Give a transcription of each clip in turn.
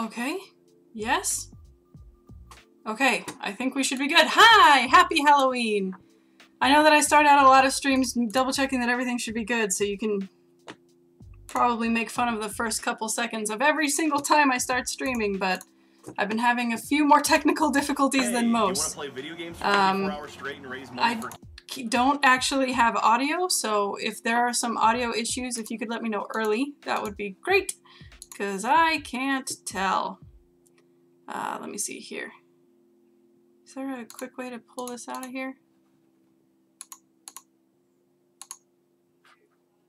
Okay. Yes? Okay, I think we should be good. Hi! Happy Halloween! I know that I start out a lot of streams double checking that everything should be good, so you can probably make fun of the first couple seconds of every single time I start streaming, but I've been having a few more technical difficulties than most. You want to play video games for 24 hours straight and raise money I don't actually have audio, so if there are some audio issues, if you could let me know early, that would be great, because I can't tell. Let me see here. Is there a quick way to pull this out of here?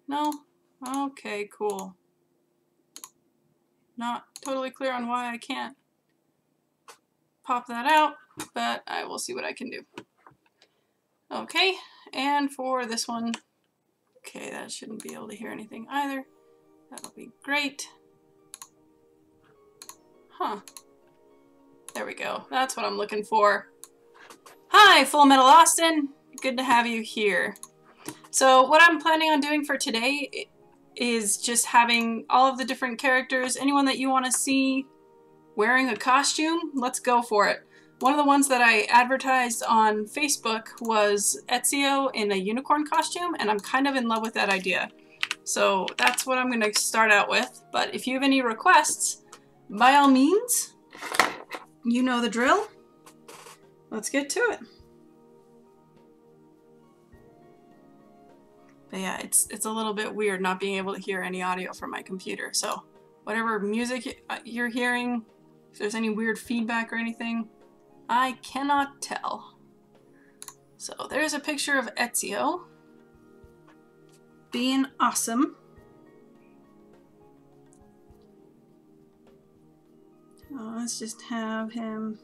No? Okay, cool. Not totally clear on why I can't pop that out, but I will see what I can do. Okay, and for this one, okay, that shouldn't be able to hear anything either. That'll be great. Huh. There we go. That's what I'm looking for. Hi, Full Metal Austin. Good to have you here. So what I'm planning on doing for today is just having all of the different characters, anyone that you want to see wearing a costume, let's go for it. One of the ones that I advertised on Facebook was Ezio in a unicorn costume, and I'm kind of in love with that idea. So that's what I'm going to start out with. But if you have any requests, by all means, you know the drill. Let's get to it. But yeah, it's a little bit weird not being able to hear any audio from my computer. So whatever music you're hearing, if there's any weird feedback or anything, I cannot tell. So there's a picture of Ezio being awesome. So let's just have him.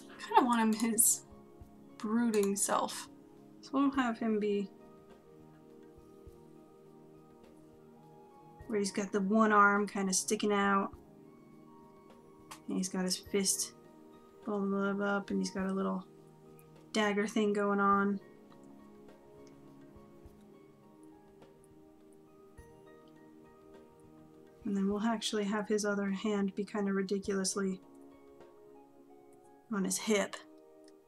I kind of want him his brooding self. So we'll have him be where he's got the one arm kind of sticking out. And he's got his fist balled up and he's got a little dagger thing going on. And then we'll actually have his other hand be kind of ridiculously on his hip.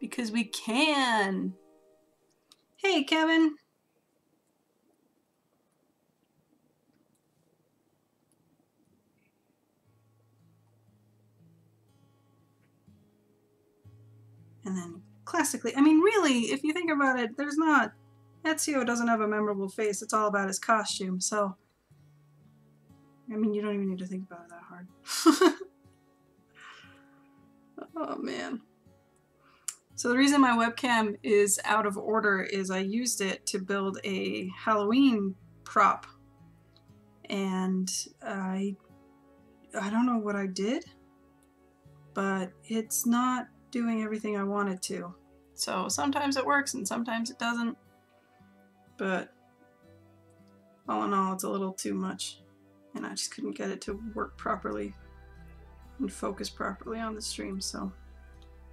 Because we can! Hey, Kevin! And then, classically, I mean, really, if you think about it, there's not... Ezio doesn't have a memorable face, it's all about his costume, so... I mean, you don't even need to think about it that hard. Oh, man. So the reason my webcam is out of order is I used it to build a Halloween prop. And I don't know what I did, but it's not doing everything I want it to. So sometimes it works and sometimes it doesn't. But all in all, it's a little too much. And I just couldn't get it to work properly and focus properly on the stream. So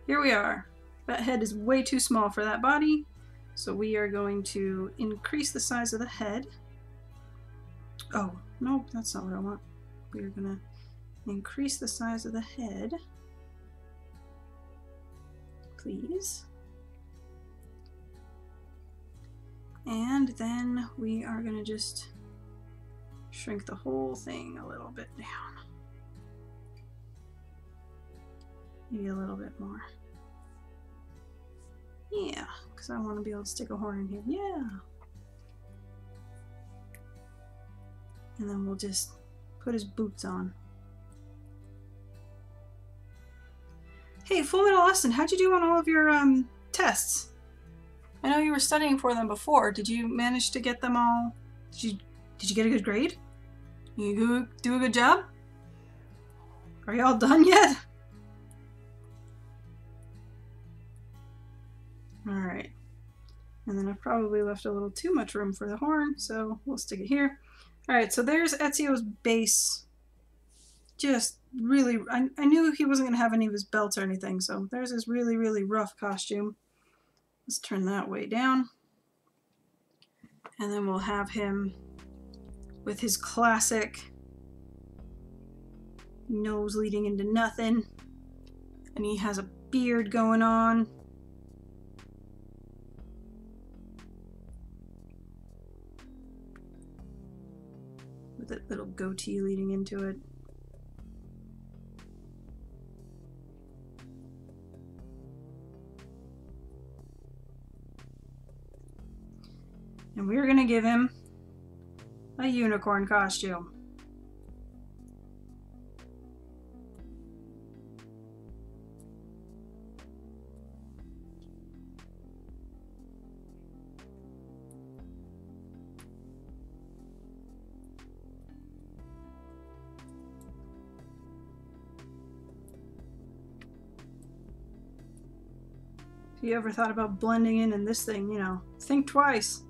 here we are. That head is way too small for that body. So we are going to increase the size of the head. Oh, no, that's not what I want. We are going to increase the size of the head. Please. And then we are going to just shrink the whole thing a little bit down. Maybe a little bit more. Yeah, because I want to be able to stick a horn in here. Yeah. And then we'll just put his boots on. Hey, Full Metal Austin, how'd you do on all of your tests? I know you were studying for them before. Did you manage to get them all? Did you get a good grade? You do a good job? Are you all done yet? Alright. And then I've probably left a little too much room for the horn, so we'll stick it here. Alright, so there's Ezio's base. Just really... I knew he wasn't going to have any of his belts or anything, so there's his really, really rough costume. Let's turn that way down. And then we'll have him with his classic nose leading into nothing. And he has a beard going on. With a little goatee leading into it. And we're gonna give him a unicorn costume. If you ever thought about blending in this thing, you know, think twice.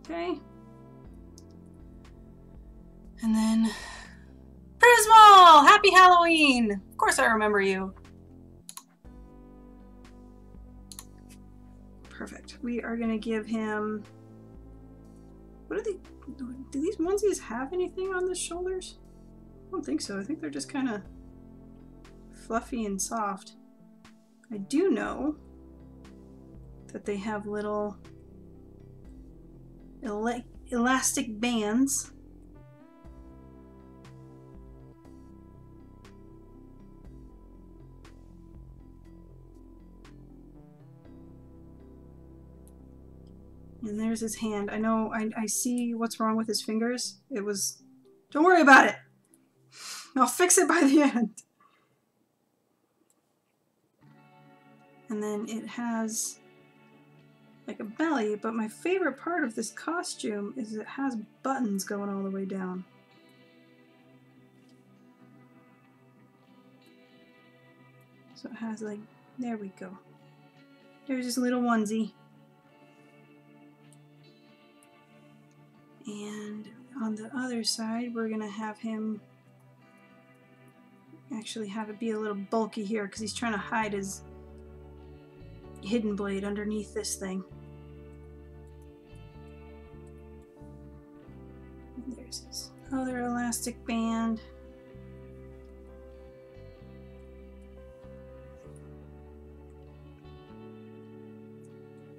Okay. And then Prismal! Happy Halloween! Of course I remember you. Perfect. We are gonna give him... What are they... Do these onesies have anything on the shoulders? I don't think so. I think they're just kind of fluffy and soft. I do know that they have little elastic bands. And there's his hand. I know, I see what's wrong with his fingers. It was... Don't worry about it! I'll fix it by the end. And then it has like a belly, but my favorite part of this costume is it has buttons going all the way down. So it has like, there we go. There's this little onesie. And on the other side, we're gonna have him actually have it be a little bulky here because he's trying to hide his hidden blade underneath this thing. And there's his other elastic band.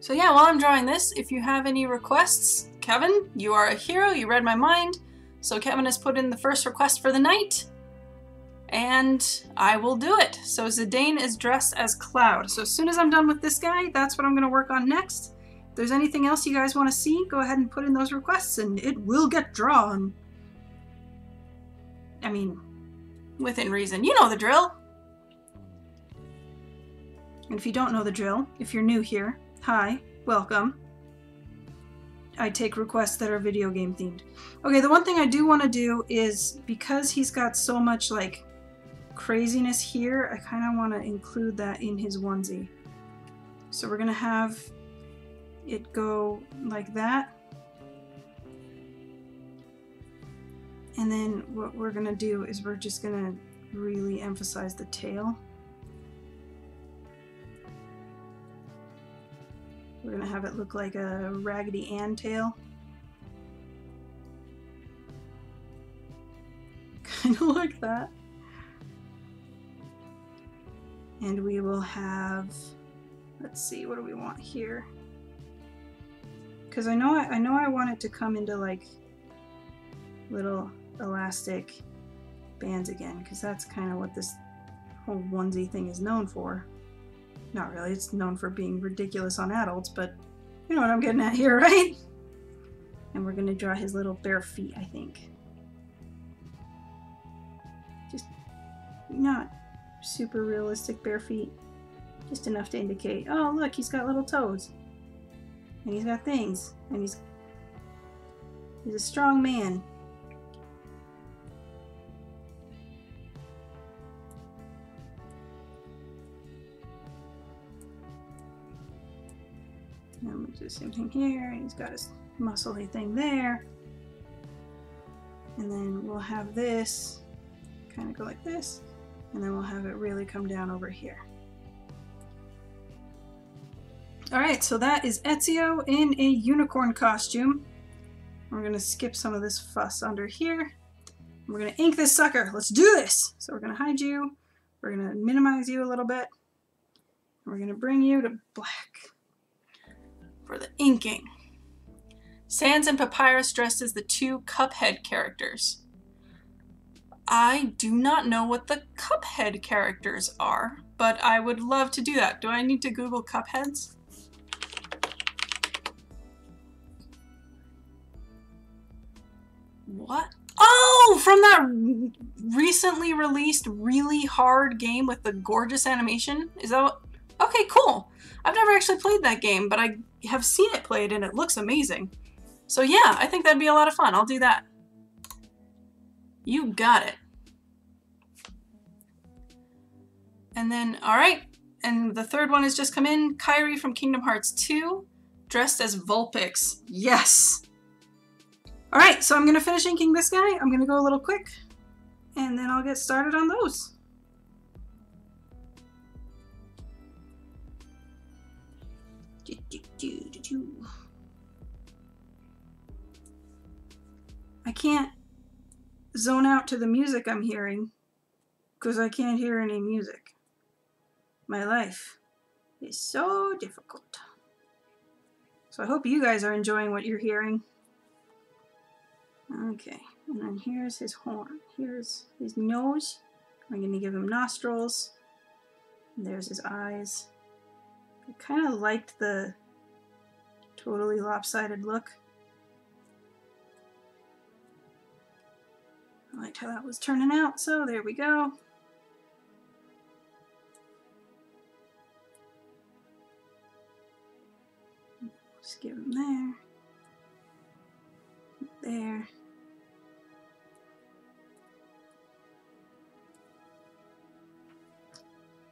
So yeah, while I'm drawing this, if you have any requests, Kevin, you are a hero, you read my mind. So Kevin has put in the first request for the night, and I will do it. So Zidane is dressed as Cloud. So as soon as I'm done with this guy, that's what I'm gonna work on next. If there's anything else you guys wanna see, go ahead and put in those requests and it will get drawn. I mean, within reason. You know the drill. And if you don't know the drill, if you're new here, hi, welcome. I take requests that are video game themed. Okay, the one thing I do want to do is, because he's got so much like craziness here, I kind of want to include that in his onesie. So we're going to have it go like that. And then what we're going to do is we're just going to really emphasize the tail. We're going to have it look like a Raggedy Ann tail. Kind of like that. And we will have, let's see, what do we want here? Because I know I want it to come into like little elastic bands again, because that's kind of what this whole onesie thing is known for. Not really, it's known for being ridiculous on adults, but you know what I'm getting at here, right? And we're going to draw his little bare feet, I think. Just not super realistic bare feet. Just enough to indicate, oh look, he's got little toes. And he's got things. And he's a strong man. And we'll do the same thing here, and he's got his muscly thing there. And then we'll have this kind of go like this, and then we'll have it really come down over here. Alright, so that is Ezio in a unicorn costume. We're going to skip some of this fuss under here. We're going to ink this sucker. Let's do this! So we're going to hide you. We're going to minimize you a little bit. We're going to bring you to black for the inking. Sans and Papyrus dressed as the two Cuphead characters. I do not know what the Cuphead characters are, but I would love to do that. Do I need to Google Cupheads? What? Oh, from that recently released really hard game with the gorgeous animation? Is that what? Okay, cool. I've never actually played that game, but I have seen it played and it looks amazing. So yeah, I think that'd be a lot of fun. I'll do that. You got it. And then, alright, and the third one has just come in. Kairi from Kingdom Hearts 2, dressed as Vulpix. Yes! Alright, so I'm going to finish inking this guy. I'm going to go a little quick, and then I'll get started on those. I can't zone out to the music I'm hearing, because I can't hear any music. My life is so difficult. So I hope you guys are enjoying what you're hearing. Okay, and then here's his horn. Here's his nose. I'm going to give him nostrils. And there's his eyes. I kind of liked the totally lopsided look. I liked how that was turning out, so there we go. Just give him there. There.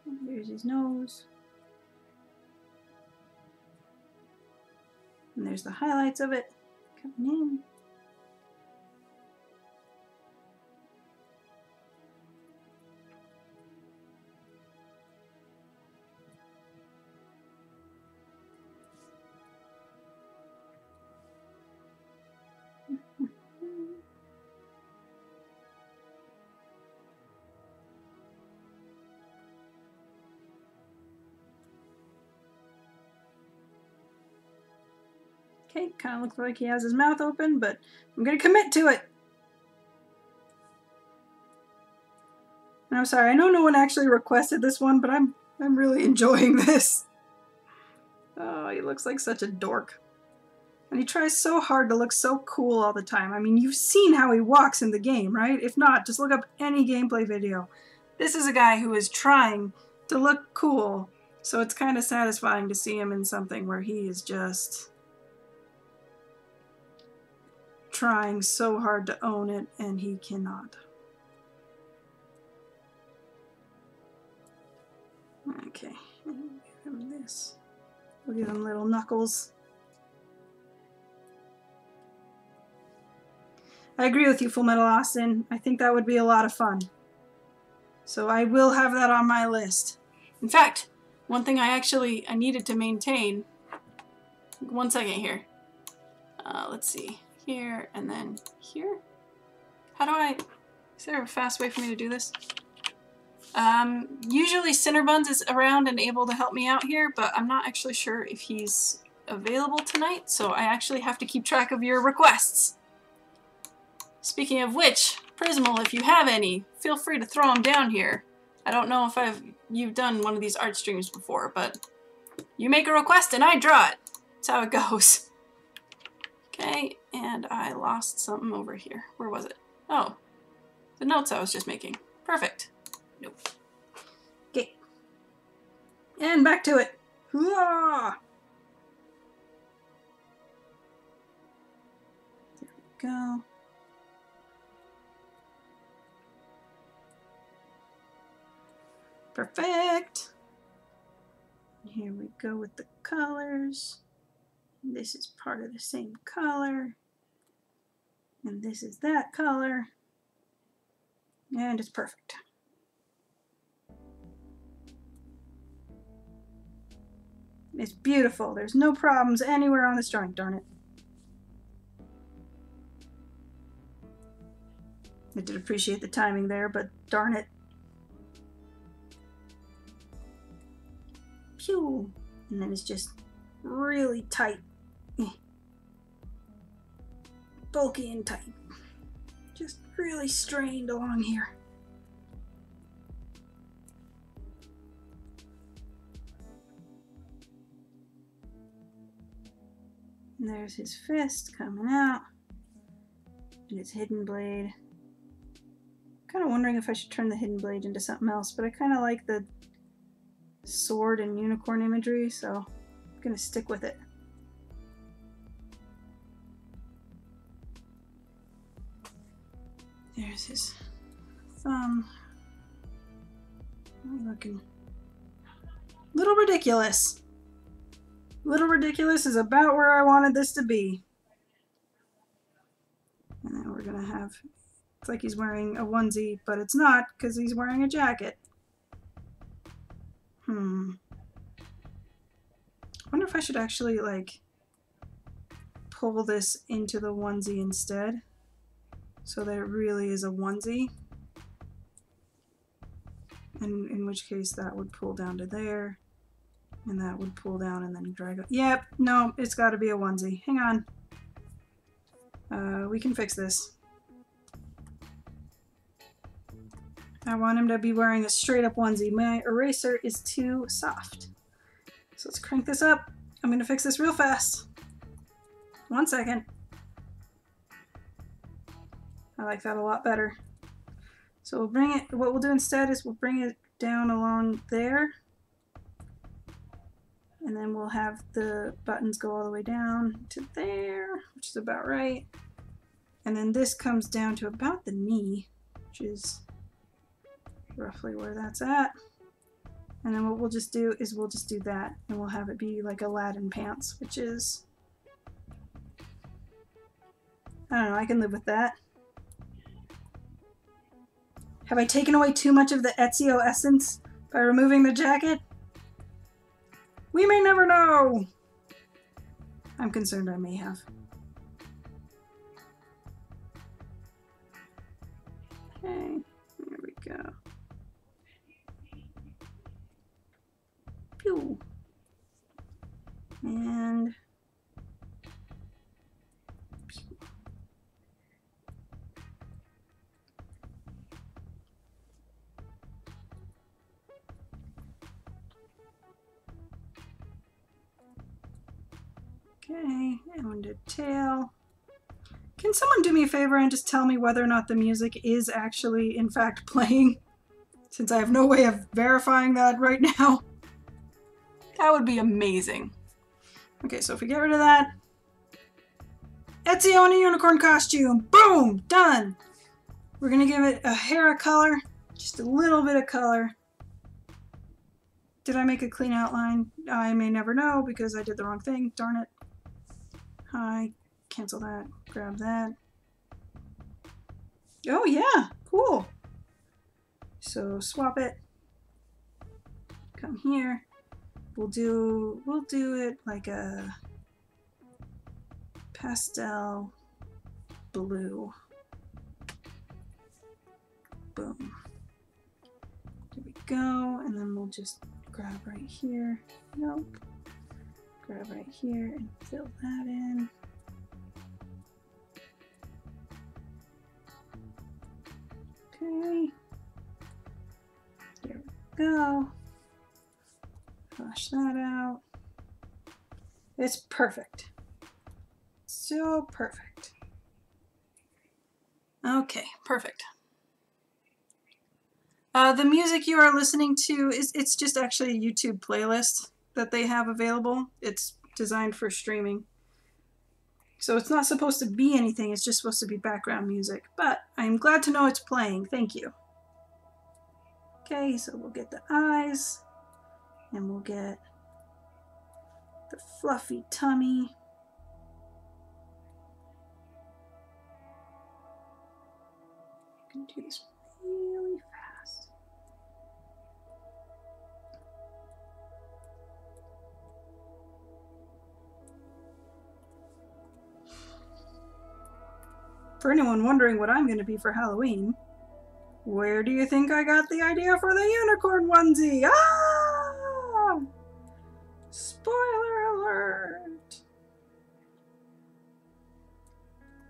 And here's his nose. And there's the highlights of it coming in. Okay, kind of looks like he has his mouth open, but I'm going to commit to it. And I'm sorry, I know no one actually requested this one, but I'm really enjoying this. Oh, he looks like such a dork. And he tries so hard to look so cool all the time. I mean, you've seen how he walks in the game, right? If not, just look up any gameplay video. This is a guy who is trying to look cool, so it's kind of satisfying to see him in something where he is just trying so hard to own it, and he cannot. Okay, we'll give him this. We'll give him little knuckles. I agree with you, Fullmetal Austin. I think that would be a lot of fun. So I will have that on my list. In fact, one thing I needed to maintain. One second here. Let's see. Here and then here. How do I... Is there a fast way for me to do this? Usually Cinderbuns is around and able to help me out here, but I'm not actually sure if he's available tonight, so I actually have to keep track of your requests. Speaking of which, Prismal, if you have any, feel free to throw them down here. I don't know if you've done one of these art streams before, but you make a request and I draw it. That's how it goes. Okay, and I lost something over here. Where was it? Oh, the notes I was just making. Perfect. Nope. Okay. And back to it. Hoo-ah! There we go. Perfect. Here we go with the colors. This is part of the same color. And this is that color. And it's perfect. It's beautiful. There's no problems anywhere on this drawing. Darn it. I did appreciate the timing there, but darn it. Pew! And then it's just really tight. Bulky and tight. Just really strained along here. And there's his fist coming out. And his hidden blade. Kind of wondering if I should turn the hidden blade into something else, but I kind of like the sword and unicorn imagery, so I'm gonna stick with it. There's his thumb. Looking a little ridiculous. Little ridiculous is about where I wanted this to be. And then we're gonna have, it's like he's wearing a onesie, but it's not because he's wearing a jacket. I wonder if I should actually like pull this into the onesie instead, so that it really is a onesie. And in which case that would pull down to there, and that would pull down and then drag up. Yep, no, it's got to be a onesie. Hang on. We can fix this. I want him to be wearing a straight up onesie. My eraser is too soft. So let's crank this up. I'm going to fix this real fast. 1 second. I like that a lot better. So we'll bring it, what we'll do instead is we'll bring it down along there. And then we'll have the buttons go all the way down to there, which is about right. And then this comes down to about the knee, which is roughly where that's at. And then what we'll just do is we'll just do that, and we'll have it be like Aladdin pants, which is, I don't know, I can live with that. Have I taken away too much of the Ezio essence by removing the jacket? We may never know! I'm concerned I may have. Okay, there we go. Pew! And... pew. Okay, and a tail. Can someone do me a favor and just tell me whether or not the music is actually, in fact, playing? Since I have no way of verifying that right now. That would be amazing. Okay, so if we get rid of that. Ezio in a unicorn costume! Boom! Done! We're gonna give it a hair of color. Just a little bit of color. Did I make a clean outline? I may never know because I did the wrong thing. Darn it. Hi. Cancel that. Grab that. Oh yeah! Cool! So swap it. Come here. We'll do it like a pastel blue. Boom. There we go, and then we'll just grab right here. Nope. Grab right here and fill that in. Okay. There we go. Flush that out. It's perfect. So perfect. Okay, perfect. The music you are listening to it's just actually a YouTube playlist that they have available. It's designed for streaming. So it's not supposed to be anything, it's just supposed to be background music. But I'm glad to know it's playing. Thank you. Okay, so we'll get the eyes. And we'll get the fluffy tummy. I'm going to do this really fast. For anyone wondering what I'm going to be for Halloween, where do you think I got the idea for the unicorn onesie? Ah! Spoiler alert!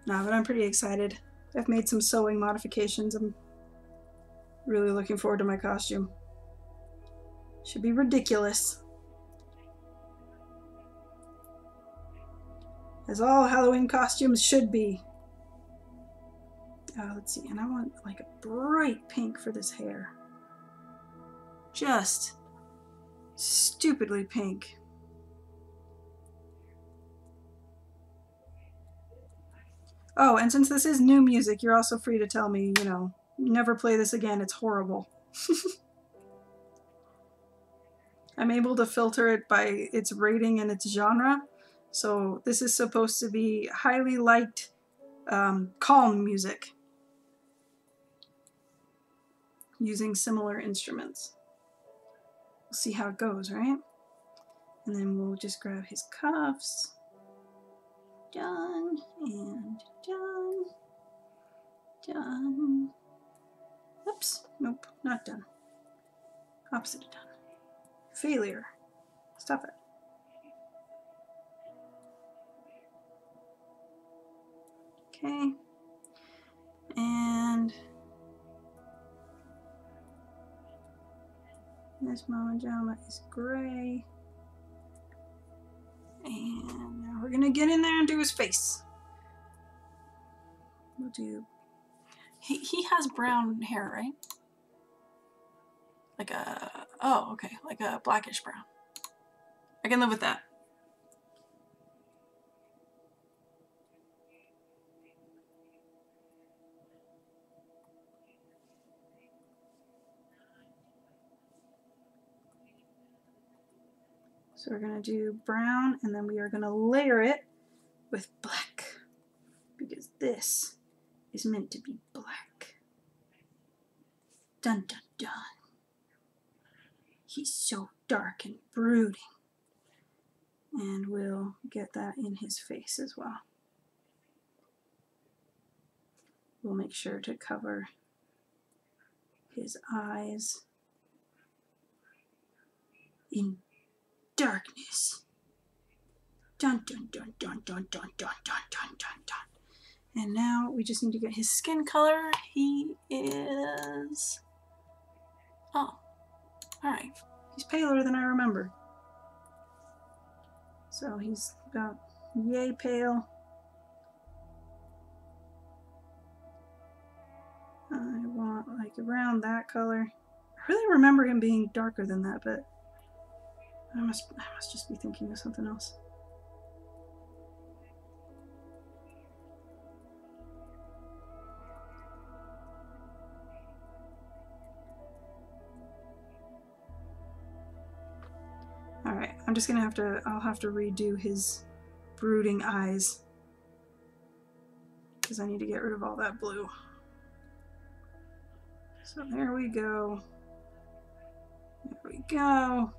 No, but I'm pretty excited. I've made some sewing modifications. I'm really looking forward to my costume. Should be ridiculous. As all Halloween costumes should be. Let's see, and I want like a bright pink for this hair. Just stupidly pink. Oh, and since this is new music, you're also free to tell me, you know, never play this again, it's horrible. I'm able to filter it by its rating and its genre. So this is supposed to be highly liked, calm music using similar instruments. We'll see how it goes, right? And then we'll just grab his cuffs. Done, and done, done. Oops, nope, not done. Opposite of done. Failure. Stop it. Okay. And this Mama Jama is gray. And now we're gonna get in there and do his face. We'll do. He has brown hair, right? Like a, oh, okay, like a blackish brown. I can live with that. So we're gonna do brown, and then we are gonna layer it with black, because this is meant to be black. Dun dun dun. He's so dark and brooding. And we'll get that in his face as well. We'll make sure to cover his eyes in darkness. Dun dun dun dun dun dun dun dun dun dun dun. And now we just need to get his skin color. He is... oh, alright. He's paler than I remember. So he's about yay pale. I want like around that color. I really remember him being darker than that, but I must just be thinking of something else. Alright, I'm just gonna I'll have to redo his brooding eyes, because I need to get rid of all that blue. So there we go. There we go.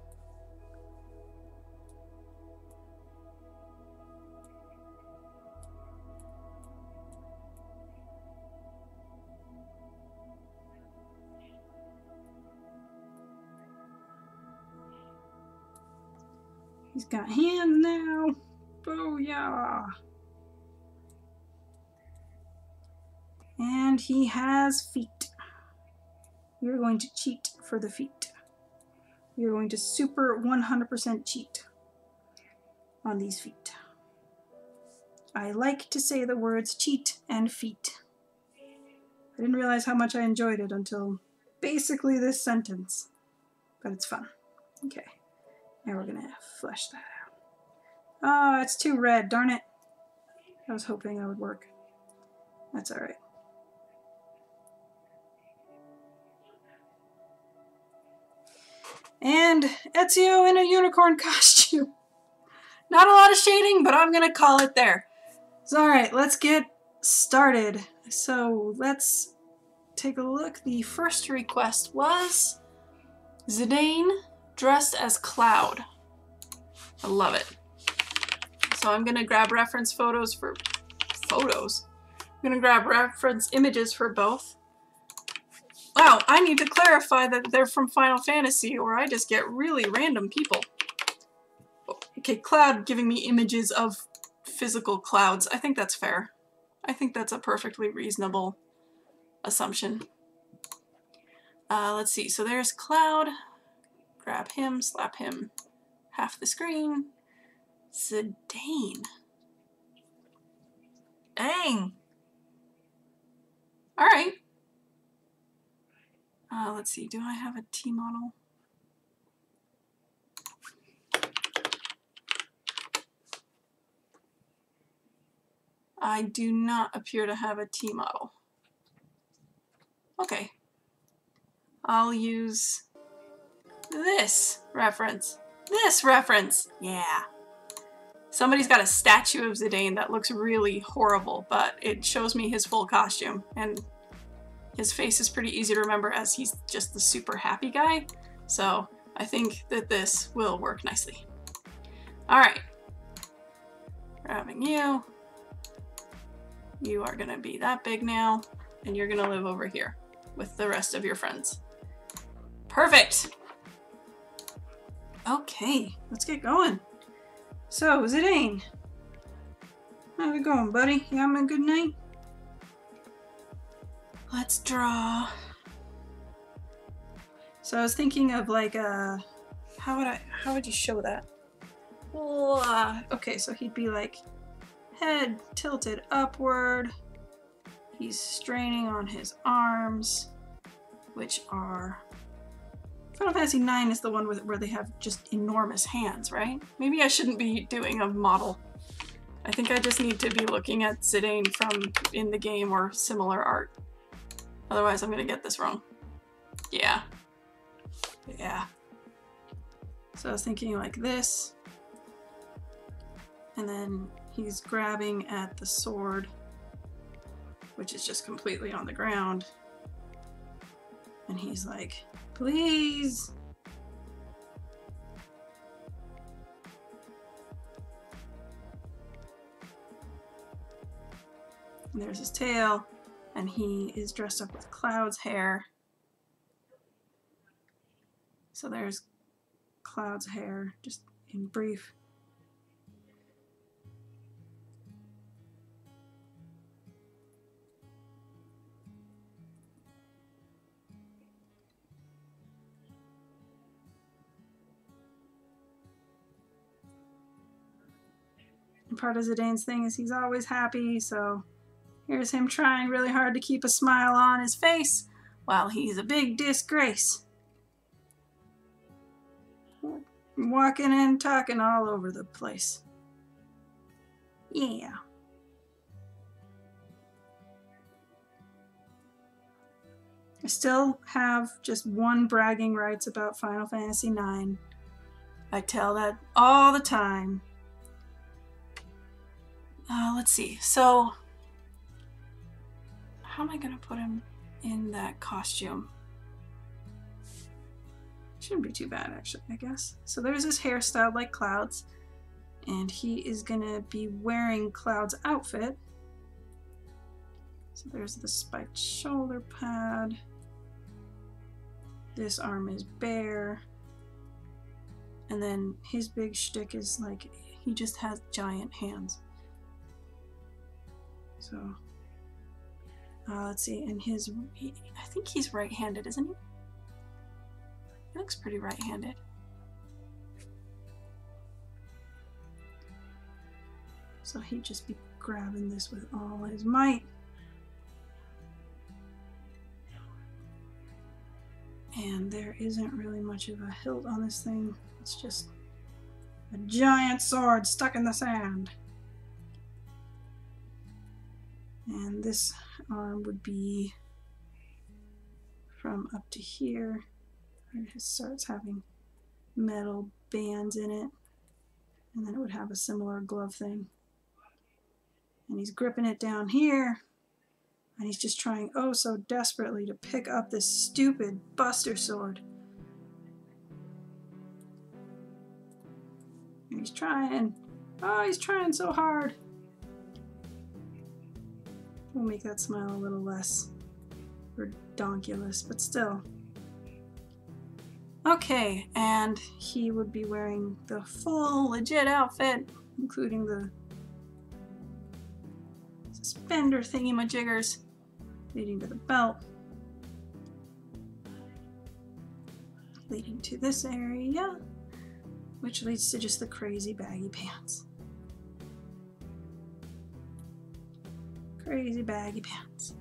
He's got hands now. Booyah! And he has feet. We're going to cheat for the feet. We're going to super 100% cheat on these feet. I like to say the words cheat and feet. I didn't realize how much I enjoyed it until basically this sentence. But it's fun. Okay. Now we're gonna flesh that out. Oh, it's too red, darn it. I was hoping that would work. That's alright. And Ezio in a unicorn costume. Not a lot of shading, but I'm gonna call it there. So alright, let's get started. So let's take a look. The first request was Zidane dressed as Cloud. I love it. So I'm gonna grab reference photos for photos. I'm gonna grab reference images for both. Wow, I need to clarify that they're from Final Fantasy or I just get really random people. Okay, Cloud giving me images of physical clouds. I think that's fair. I think that's a perfectly reasonable assumption. Let's see, so there's Cloud. Grab him, slap him half the screen. Zidane. Dang. Alright. Let's see, do I have a T model? I do not appear to have a T model. Okay. I'll use this reference. This reference! Yeah. Somebody's got a statue of Zidane that looks really horrible, but it shows me his full costume, and his face is pretty easy to remember as he's just the super happy guy, so I think that this will work nicely. Alright. Grabbing you. You are gonna be that big now, and you're gonna live over here with the rest of your friends. Perfect! Okay, let's get going. So, Zidane, how's it going, buddy? You having a good night? Let's draw. So I was thinking of like how would you show that? Well, okay, so he'd be like head tilted upward. He's straining on his arms, which are Final Fantasy IX is the one where they have just enormous hands, right? Maybe I shouldn't be doing a model. I think I just need to be looking at Zidane from in the game or similar art. Otherwise I'm gonna get this wrong. Yeah. Yeah. So I was thinking like this. And then he's grabbing at the sword, which is just completely on the ground. And he's like, please. And there's his tail, and he is dressed up with Cloud's hair. So there's Cloud's hair, just in brief. And part of Zidane's thing is he's always happy, so here's him trying really hard to keep a smile on his face while he's a big disgrace. Walking and talking all over the place. Yeah. I still have just one bragging rights about Final Fantasy IX. I tell that all the time. Let's see. So, how am I gonna put him in that costume? Shouldn't be too bad, actually, I guess. So there's his hairstyle like Cloud's, and he is gonna be wearing Cloud's outfit. So there's the spiked shoulder pad. This arm is bare. And then his big shtick is like, he just has giant hands. So, let's see, and I think he's right-handed, isn't he? He looks pretty right-handed. So he'd just be grabbing this with all his might. And there isn't really much of a hilt on this thing. It's just a giant sword stuck in the sand. And this arm would be from up to here. It starts having metal bands in it. And then it would have a similar glove thing. And he's gripping it down here. And he's just trying oh so desperately to pick up this stupid Buster Sword. And he's trying. Oh, he's trying so hard. We'll make that smile a little less redonkulous, but still. Okay, and he would be wearing the full legit outfit, including the suspender thingy-majiggers leading to the belt, leading to this area, which leads to just the crazy baggy pants. Crazy baggy pants.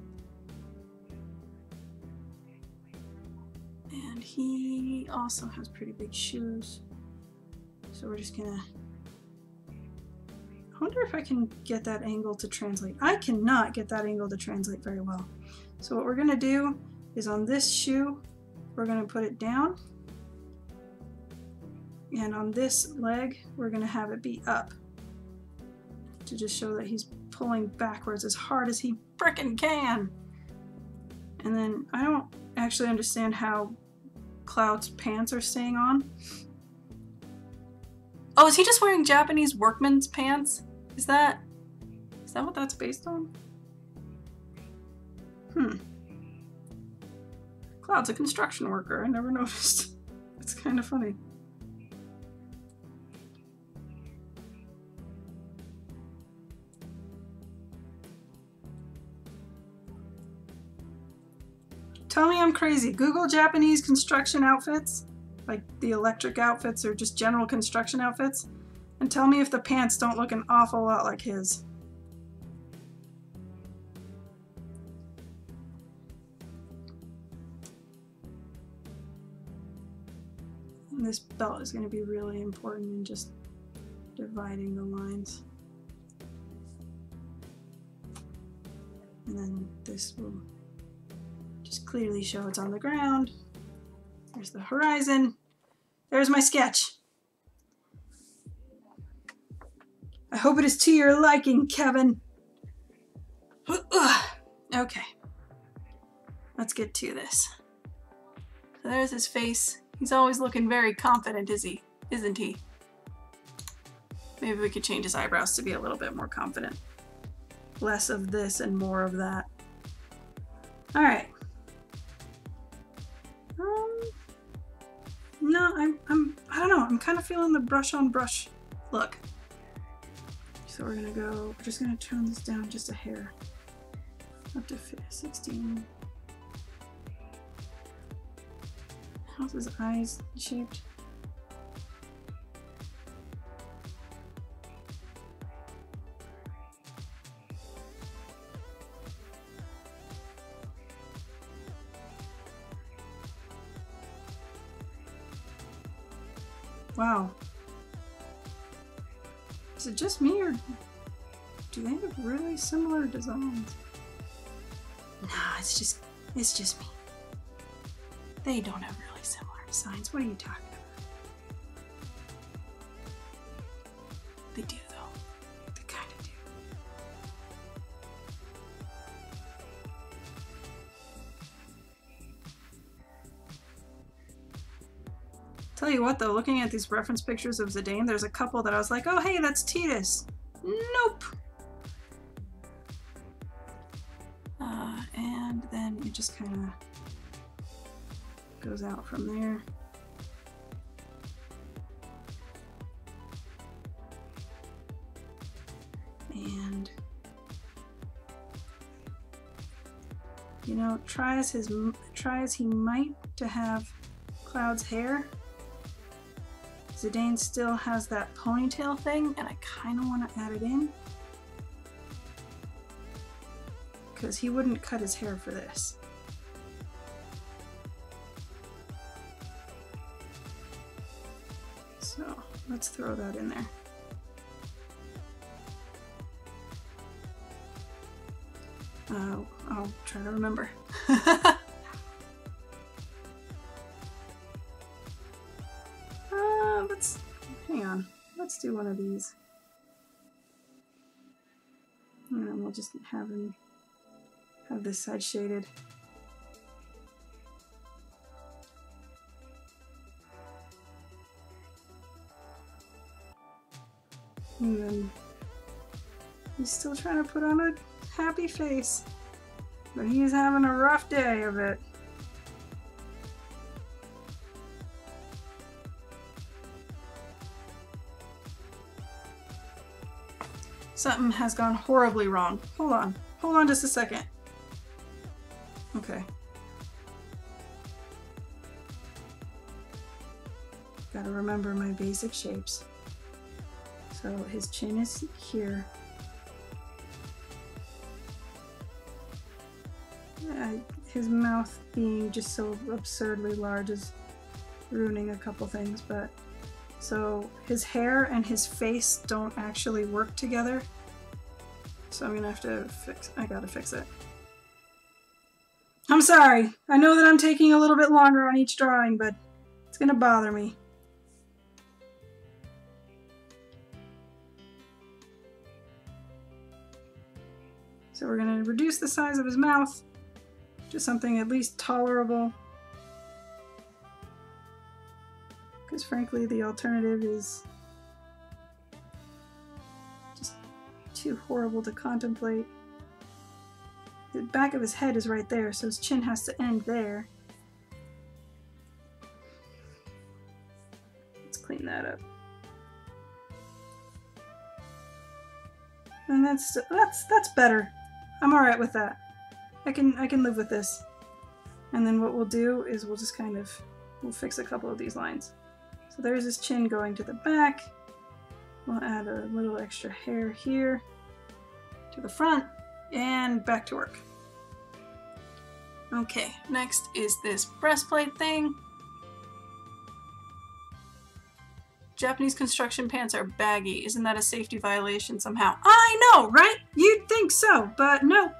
And he also has pretty big shoes. So we're just gonna... I wonder if I can get that angle to translate. I cannot get that angle to translate very well. So what we're gonna do is on this shoe, we're gonna put it down. And on this leg, we're gonna have it be up. To just show that he's pulling backwards as hard as he frickin' can. And then I don't actually understand how Cloud's pants are staying on. Oh, is he just wearing Japanese workman's pants? Is that what that's based on? Cloud's a construction worker. I never noticed. It's kind of funny. Tell me I'm crazy. Google Japanese construction outfits, like the electric outfits or just general construction outfits, and tell me if the pants don't look an awful lot like his. And this belt is going to be really important in just dividing the lines. And then this will just clearly show it's on the ground. There's the horizon. There's my sketch. I hope it is to your liking, Kevin. Okay. Let's get to this. So there's his face. He's always looking very confident, isn't he? Maybe we could change his eyebrows to be a little bit more confident. Less of this and more of that. All right. No, I don't know. I'm kind of feeling the brush on brush look. So we're just gonna tone this down just a hair. Up to 16. How's his eyes shaped? Wow. Is it just me, or do they have really similar designs? Nah, it's just me. They don't have really similar designs. What are you talking about? They do, though. They kind of do. Tell you what, though, looking at these reference pictures of Zidane, there's a couple that I was like, oh, hey, that's Titus. Nope. And then it just kind of goes out from there. And, you know, try as he might to have Cloud's hair, Zidane still has that ponytail thing, and I kind of want to add it in. Because he wouldn't cut his hair for this. So let's throw that in there. I'll try to remember. Hang on. Let's do one of these. And then we'll just have this side shaded. And then he's still trying to put on happy face. But he's having a rough day of it. Something has gone horribly wrong. Hold on. Hold on just a second. Okay. Gotta remember my basic shapes. So his chin is here. His mouth being just so absurdly large is ruining a couple things, but so his hair and his face don't actually work together. So I'm gonna have to I gotta fix it. I'm sorry. I know that I'm taking a little bit longer on each drawing, but it's gonna bother me. So we're gonna reduce the size of his mouth to something at least tolerable. Because frankly, the alternative is just too horrible to contemplate. The back of his head is right there, so his chin has to end there. Let's clean that up. And that's better. I'm alright with that. I can live with this. And then what we'll do is we'll just we'll fix a couple of these lines. So there's his chin going to the back. We'll add a little extra hair here to the front and back to work. Okay, next is this breastplate thing. Japanese construction pants are baggy. Isn't that a safety violation somehow? I know, right? You'd think so, but no.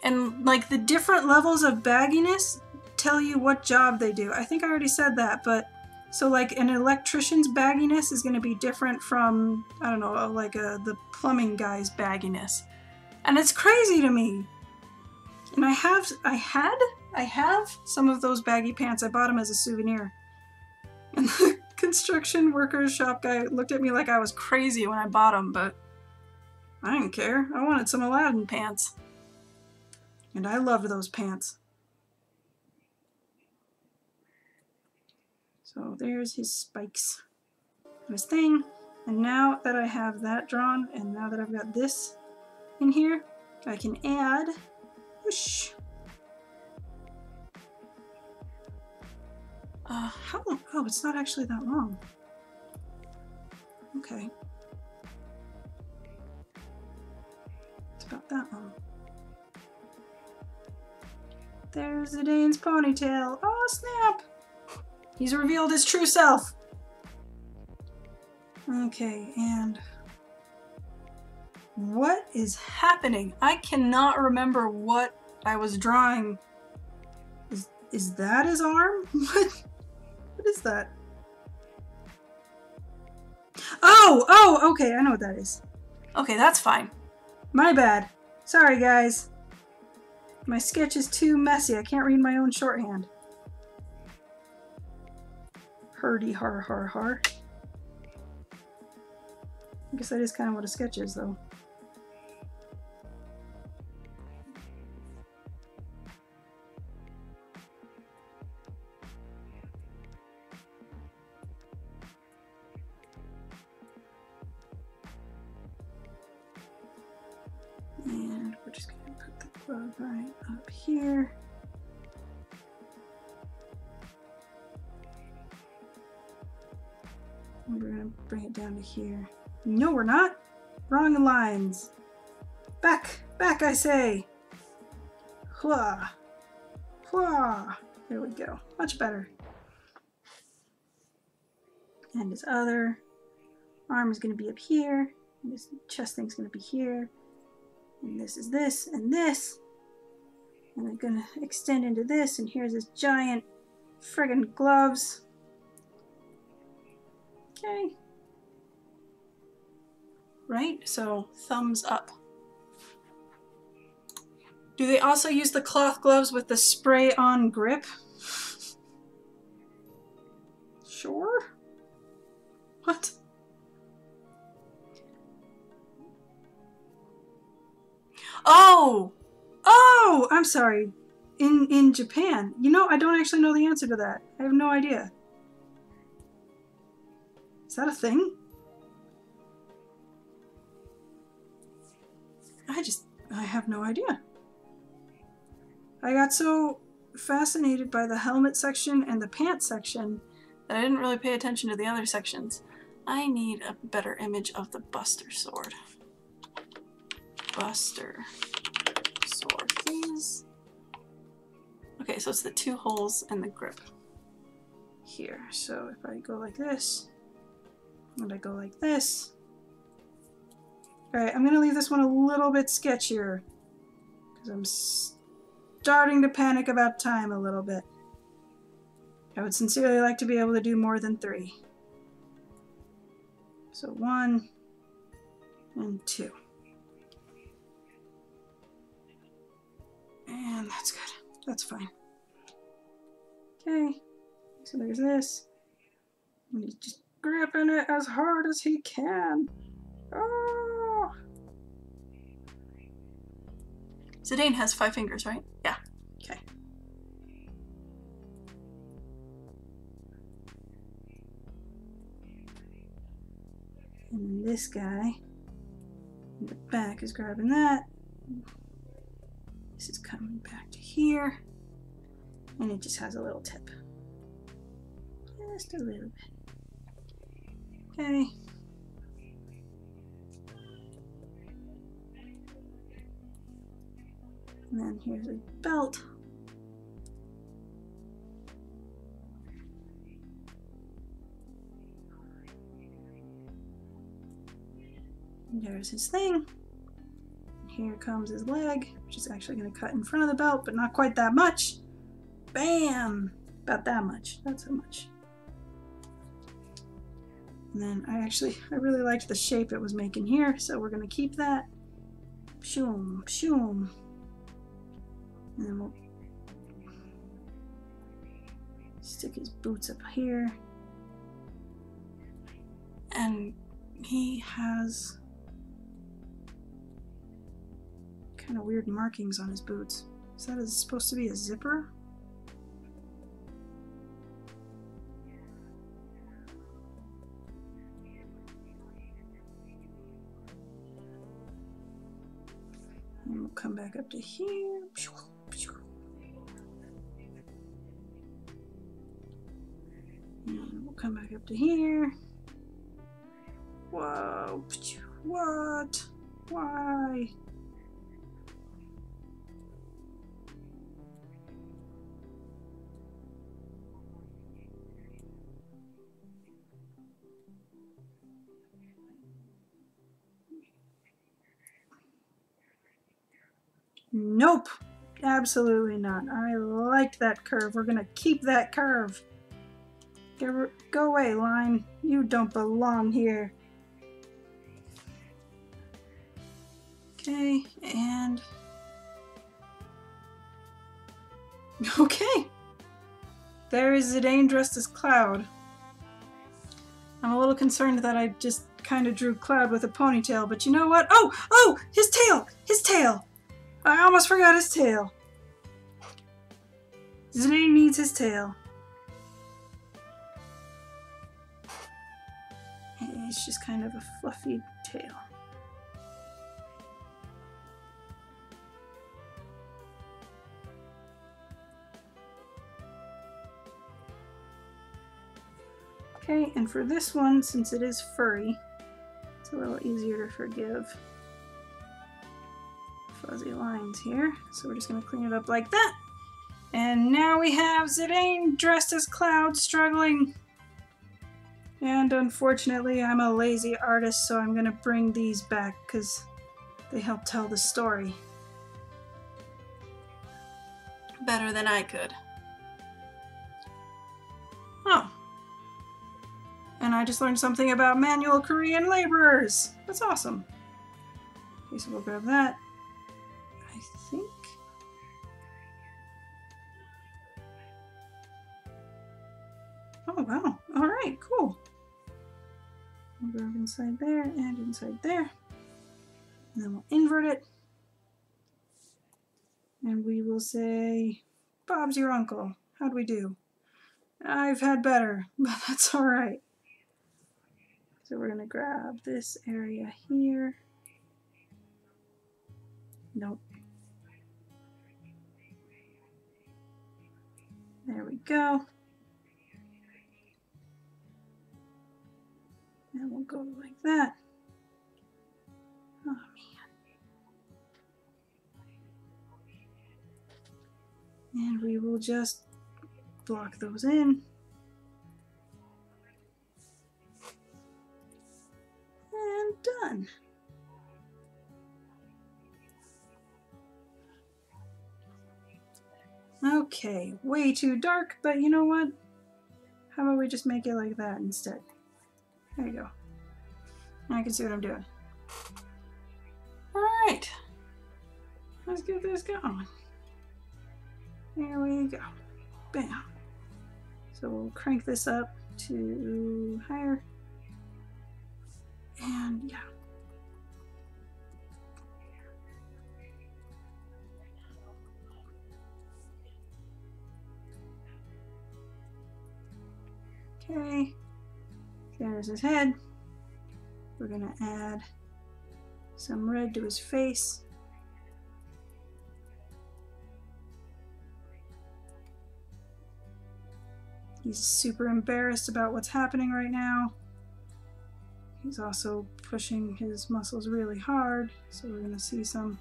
And like the different levels of bagginess tell you what job they do. I think I already said that, but so like an electrician's bagginess is going to be different from, I don't know, like the plumbing guy's bagginess. And it's crazy to me. And I have some of those baggy pants. I bought them as a souvenir. And the construction workers shop guy looked at me like I was crazy when I bought them, but I didn't care. I wanted some Aladdin pants. And I loved those pants. So there's his spikes and his thing. And now that I have that drawn, and now that I've got this in here, I can add, whoosh. How long? Oh, it's not actually that long. Okay. It's about that long. There's Zidane's ponytail. Oh, snap! He's revealed his true self. Okay, and what is happening? I cannot remember what I was drawing. Is that his arm? What is that? Oh, okay, I know what that is. Okay, that's fine. My bad. Sorry, guys. My sketch is too messy. I can't read my own shorthand. Herdy har har har. I guess that is kind of what a sketch is, though. And we're just going to put the glove right up here. And we're going to bring it down to here. No, we're not. Wrong lines. Back, back, I say. Hua, hua. There we go. Much better. And his other arm is going to be up here. And his chest thing's going to be here. And this is this and this. And I'm going to extend into this. And here's his giant friggin' gloves. Okay. Right? So thumbs up. Do they also use the cloth gloves with the spray-on grip? Sure. What? Oh! Oh! I'm sorry. In Japan. You know, I don't actually know the answer to that. I have no idea. Is that a thing? I have no idea. I got so fascinated by the helmet section and the pants section that I didn't really pay attention to the other sections. I need a better image of the Buster sword. Buster sword, please. Okay, so it's the two holes and the grip here. So if I go like this, and I go like this. Alright, I'm going to leave this one a little bit sketchier because I'm starting to panic about time a little bit. I would sincerely like to be able to do more than 3. So 1 and 2. And that's good. That's fine. Okay, so there's this. And he's just gripping it as hard as he can. Oh! Zidane has 5 fingers, right? Yeah. Okay. And then this guy in the back is grabbing that. This is coming back to here. And it just has a little tip. Just a little bit. Okay. And then here's a belt. And there's his thing. Here comes his leg, which is actually going to cut in front of the belt, but not quite that much. Bam! About that much. That's how much. And then I really liked the shape it was making here, so we're going to keep that. Shoom, shoom. And then we'll stick his boots up here. And he has kind of weird markings on his boots. Is that supposed to be a zipper? And we'll come back up to here. And we'll come back up to here. Whoa. What? Why? Nope. Absolutely not. I liked that curve. We're gonna keep that curve. Go away, line. You don't belong here. Okay, and... Okay! There is Zidane dressed as Cloud. I'm a little concerned that I just kind of drew Cloud with a ponytail, but you know what? Oh! Oh! His tail! His tail! I almost forgot his tail. Zidane needs his tail. It's just kind of a fluffy tail. Okay, and for this one, since it is furry, it's a little easier to forgive. Fuzzy lines here, so we're just going to clean it up like that. And now we have Zidane dressed as Cloud struggling. And unfortunately, I'm a lazy artist, so I'm going to bring these back because they help tell the story better than I could. Oh. And I just learned something about manual Korean laborers. That's awesome. Okay, so we'll grab that. I think. Oh, wow. All right, cool. We'll grab inside there and inside there. And then we'll invert it. And we will say, Bob's your uncle. How'd we do? I've had better, but that's all right. So we're going to grab this area here. Nope. There we go. And we'll go like that. Oh, man. And we will just block those in. And done. Okay, way too dark, but you know what? How about we just make it like that instead? There you go. Now I can see what I'm doing. Alright. Let's get this going. There we go. Bam. So we'll crank this up to higher. And yeah. Okay. There's his head. We're gonna add some red to his face. He's super embarrassed about what's happening right now. He's also pushing his muscles really hard, so we're going to see some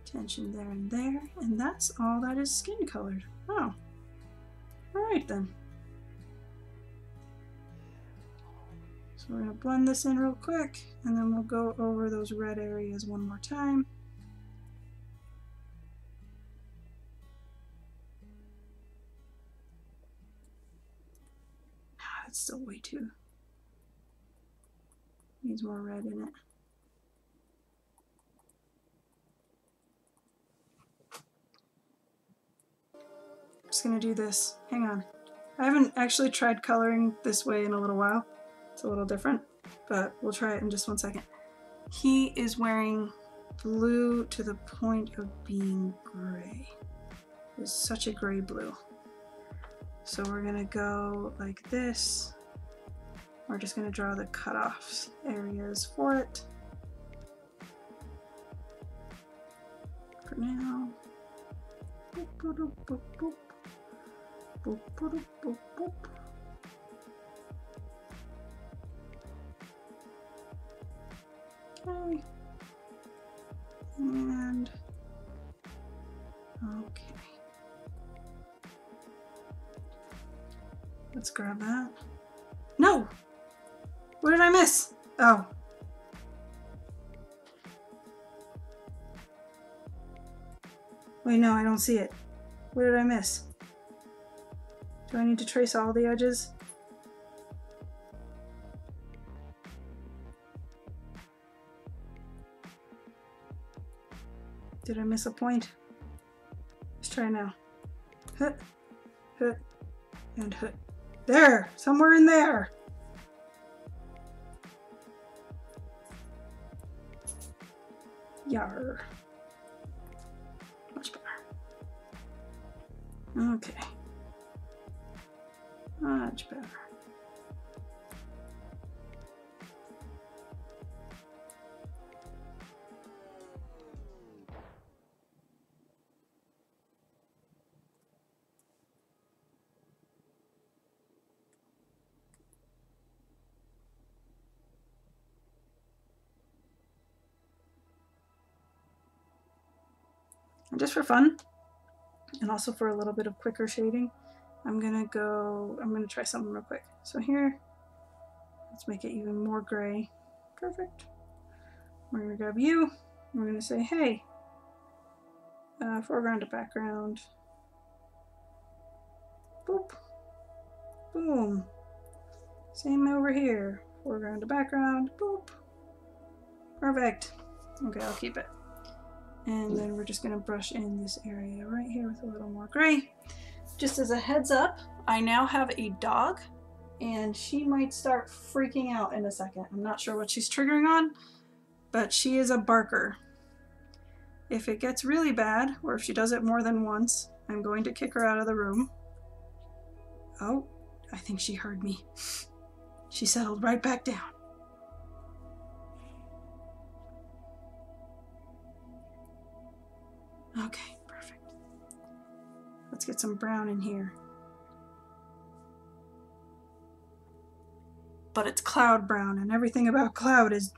tension there and there, and that's all that is skin colored. Oh, alright then. So we're going to blend this in real quick, and then we'll go over those red areas one more time. It's still way too. Needs more red in it. I'm just gonna do this. Hang on. I haven't actually tried coloring this way in a little while. It's a little different, but we'll try it in just 1 second. He is wearing blue to the point of being gray. It's such a gray blue. So we're gonna go like this. We're just gonna draw the cutoffs areas for it. For now. Boop, boop, boop, boop. Boop, boop, boop, boop. Okay. And okay. Let's grab that. No! What did I miss? Oh. Wait, no, I don't see it. What did I miss? Do I need to trace all the edges? Did I miss a point? Let's try now. Hut, hut, and hut. There! Somewhere in there! Yar. Much better. Okay. Much better. And just for fun, and also for a little bit of quicker shading, I'm gonna try something real quick. So here, let's make it even more gray. Perfect. We're gonna grab you. We're gonna say, hey, foreground to background. Boop. Boom. Same over here. Foreground to background. Boop. Perfect. Okay, I'll keep it. And then we're just going to brush in this area right here with a little more gray. Just as a heads up, I now have a dog, and she might start freaking out in a second. I'm not sure what she's triggering on, but she is a barker. If it gets really bad, or if she does it more than once, I'm going to kick her out of the room. Oh, I think she heard me. She settled right back down. Okay, perfect. Let's get some brown in here. But it's cloud brown, and everything about cloud is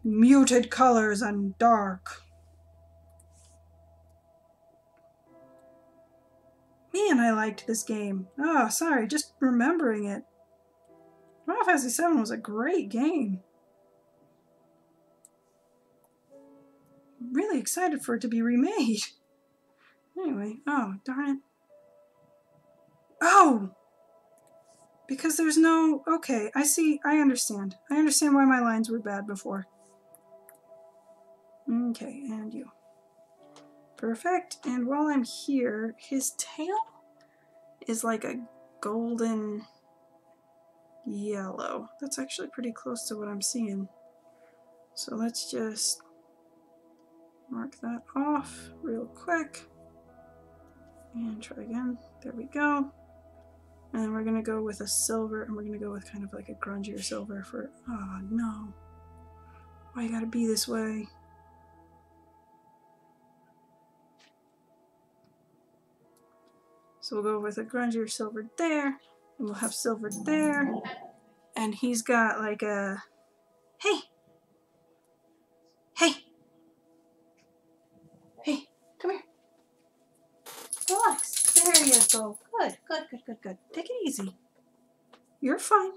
muted colors and dark. Man, I liked this game. Oh, sorry, just remembering it. Final Fantasy VII was a great game. Really excited for it to be remade. Anyway, oh, darn it. Oh! Because there's no... Okay, I see, I understand. I understand why my lines were bad before. Okay, and you. Perfect. And while I'm here, his tail is like a golden yellow. That's actually pretty close to what I'm seeing. So let's just mark that off real quick. And try again. There we go. And we're going to go with a silver, and we're going to go with kind of like a grungier silver for... Oh, no. Why you gotta be this way? So we'll go with a grungier silver there, and we'll have silver there. And he's got like a... Hey! Hey! Hey, come here. Relax. There you go. Good, good, good, good, good. Take it easy. You're fine.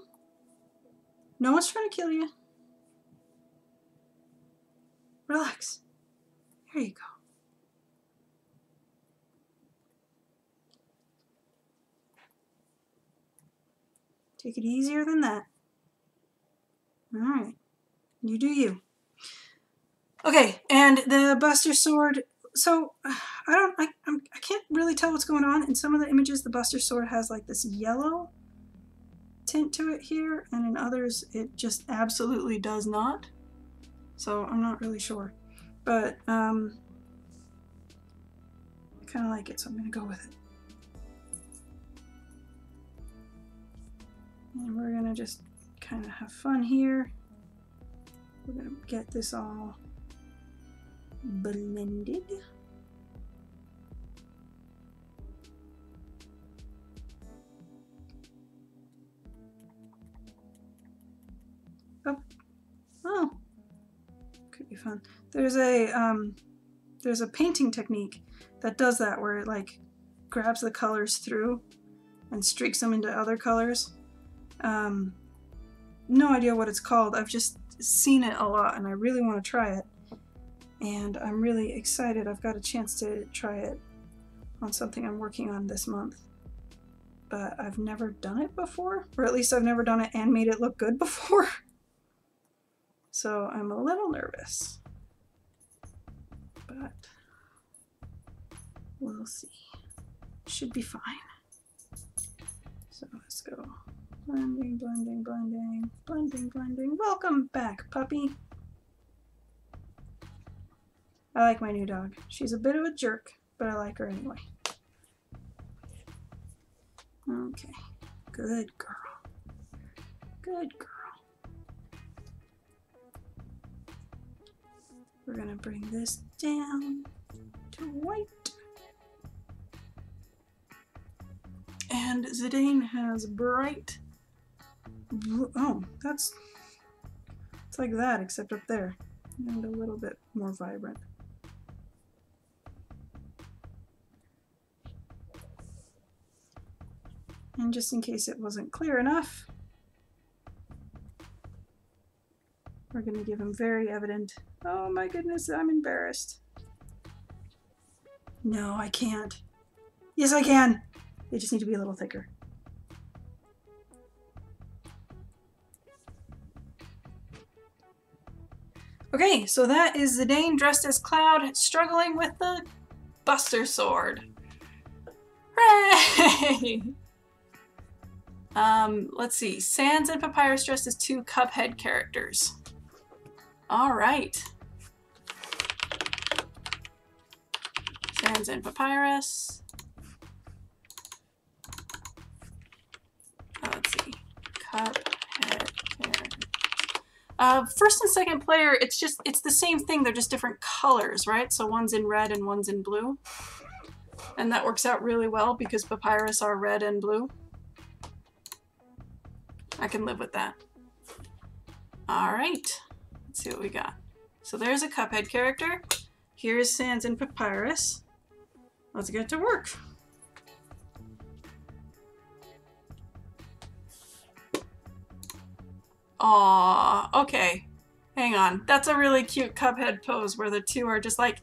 No one's trying to kill you. Relax. There you go. Take it easier than that. Alright. You do you. Okay, and the Buster Sword. So, I can't really tell what's going on. In some of the images, the Buster Sword has like this yellow tint to it here, and in others, it just absolutely does not. So, I'm not really sure. But, I kind of like it, so I'm going to go with it. And we're going to just kind of have fun here. We're going to get this all blended. Oh, could be fun. There's a painting technique that does that, where it like grabs the colors through and streaks them into other colors. No idea what it's called. I've just seen it a lot, and I really want to try it. And I'm really excited. I've got a chance to try it on something I'm working on this month. But I've never done it before, or at least I've never done it and made it look good before. So I'm a little nervous. But we'll see. Should be fine. So let's go. Blending, blending, blending, blending, blending. Welcome back, puppy. I like my new dog. She's a bit of a jerk, but I like her anyway. Okay. Good girl. Good girl. We're gonna bring this down to white. And Zidane has bright blue. Oh, it's like that, except up there. And a little bit more vibrant. And just in case it wasn't clear enough, we're going to give him very evident. Oh my goodness, I'm embarrassed. No, I can't. Yes, I can. They just need to be a little thicker. Okay, so that is Zidane dressed as Cloud, struggling with the Buster Sword. Hooray! Let's see. Sans and Papyrus dressed as two Cuphead characters. All right. Sands and Papyrus. Let's see. Cuphead character. First and second player, it's the same thing. They're just different colors, right? So one's in red and one's in blue. And that works out really well because Papyrus are red and blue. I can live with that. All right, let's see what we got. So there's a Cuphead character. Here's Sands and Papyrus. Let's get to work. Aww, okay. Hang on. That's a really cute Cuphead pose where the two are just like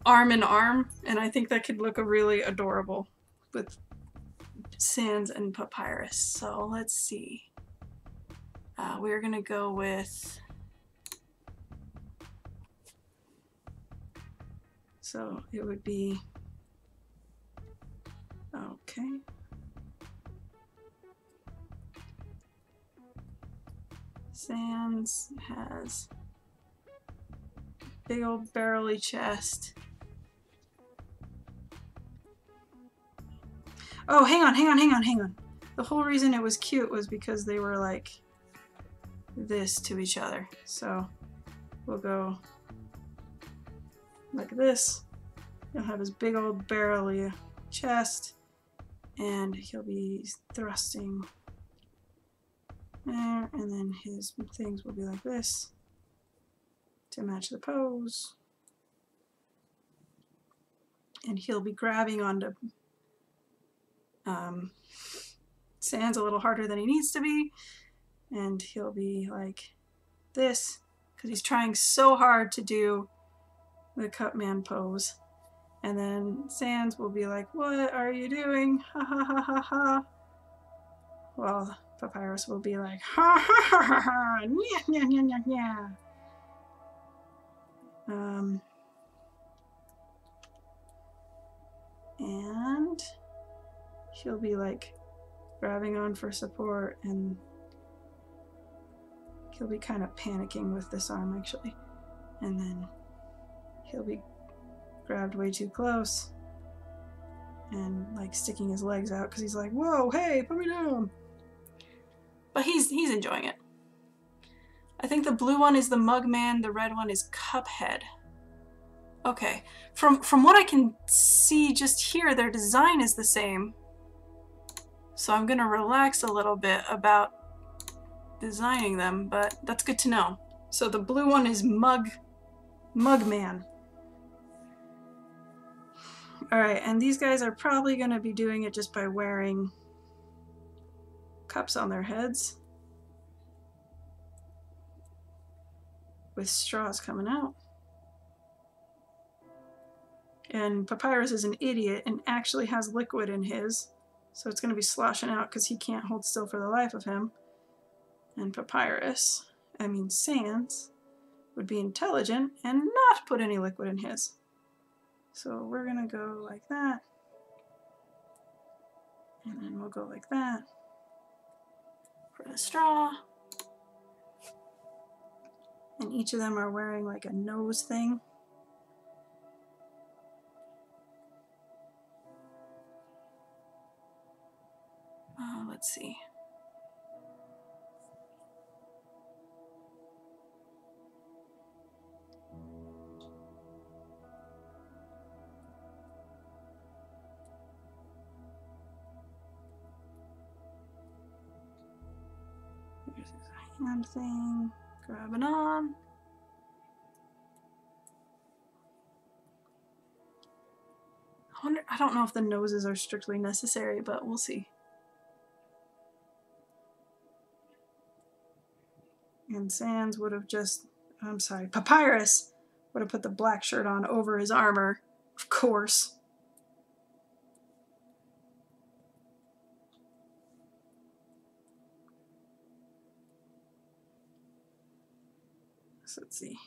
arm in arm, and I think that could look really adorable with Sands and Papyrus. So let's see. We're gonna go with, so it would be, okay. Sands has big old barrel-y chest. Oh, hang on. The whole reason it was cute was because they were like this to each other. So we'll go like this. He'll have his big old barrel-y chest, and he'll be thrusting there, and then his things will be like this to match the pose. And he'll be grabbing onto Sands a little harder than he needs to be, and he'll be like this because he's trying so hard to do the Cupman pose. And then Sands will be like, "What are you doing? Ha ha ha ha ha." Well, Papyrus will be like, "Ha ha ha ha ha, nya nya nya nya nya." And he'll be like grabbing on for support, and he'll be kind of panicking with this arm actually, and then he'll be grabbed way too close and like sticking his legs out because he's like, "Whoa, hey, put me down." But he's enjoying it. I think the blue one is the Mugman, the red one is Cuphead. Okay, from what I can see just here, their design is the same. So I'm gonna relax a little bit about designing them, but that's good to know. So the blue one is Mugman. Alright, and these guys are probably gonna be doing it just by wearing cups on their heads with straws coming out. And Papyrus is an idiot and actually has liquid in his, so it's going to be sloshing out because he can't hold still for the life of him. And Sands, would be intelligent and not put any liquid in his. So we're going to go like that. And then we'll go like that for the straw. And each of them are wearing like a nose thing. Let's see. Here's his hand thing, grabbing on. I don't know if the noses are strictly necessary, but we'll see. And Sands would have Papyrus would have put the black shirt on over his armor, of course. So let's see.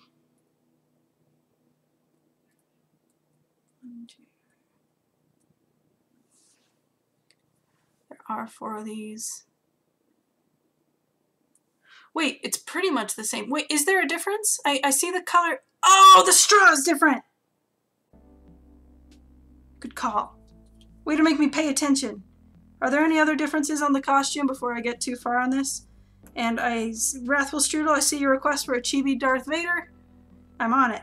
1, 2. There are 4 of these. Wait, it's pretty much the same. Wait, is there a difference? I see the color. Oh, the straw is different. Good call. Way to make me pay attention. Are there any other differences on the costume before I get too far on this? And Wrathful Strudel, I see your request for a chibi Darth Vader. I'm on it.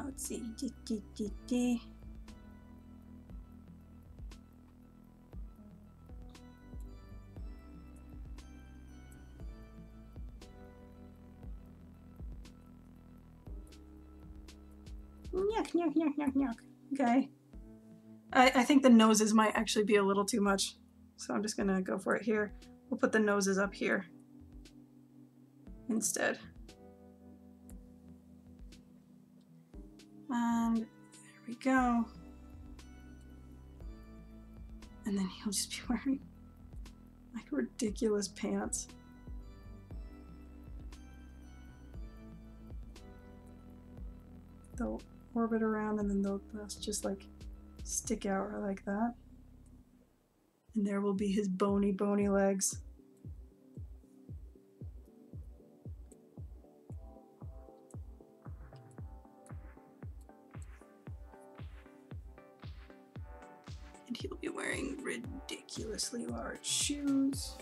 Let's see. Yuck, yuck, yuck, yuck, yuck. Okay. I think the noses might actually be a little too much. So I'm just gonna go for it here. We'll put the noses up here instead. And there we go. And then he'll just be wearing like ridiculous pants. They'll orbit around and then they'll just like stick out like that. And there will be his bony legs. And he'll be wearing ridiculously large shoes.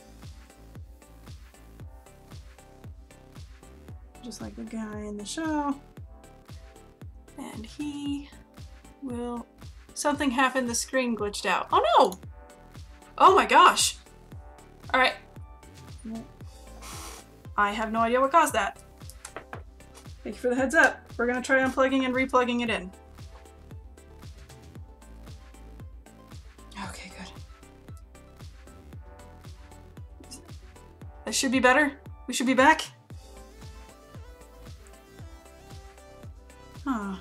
Just like the guy in the show. And he will... Something happened, the screen glitched out. Oh no! Oh my gosh! Alright. I have no idea what caused that. Thank you for the heads up. We're gonna try unplugging and replugging it in. Okay, good. That should be better. We should be back. Huh.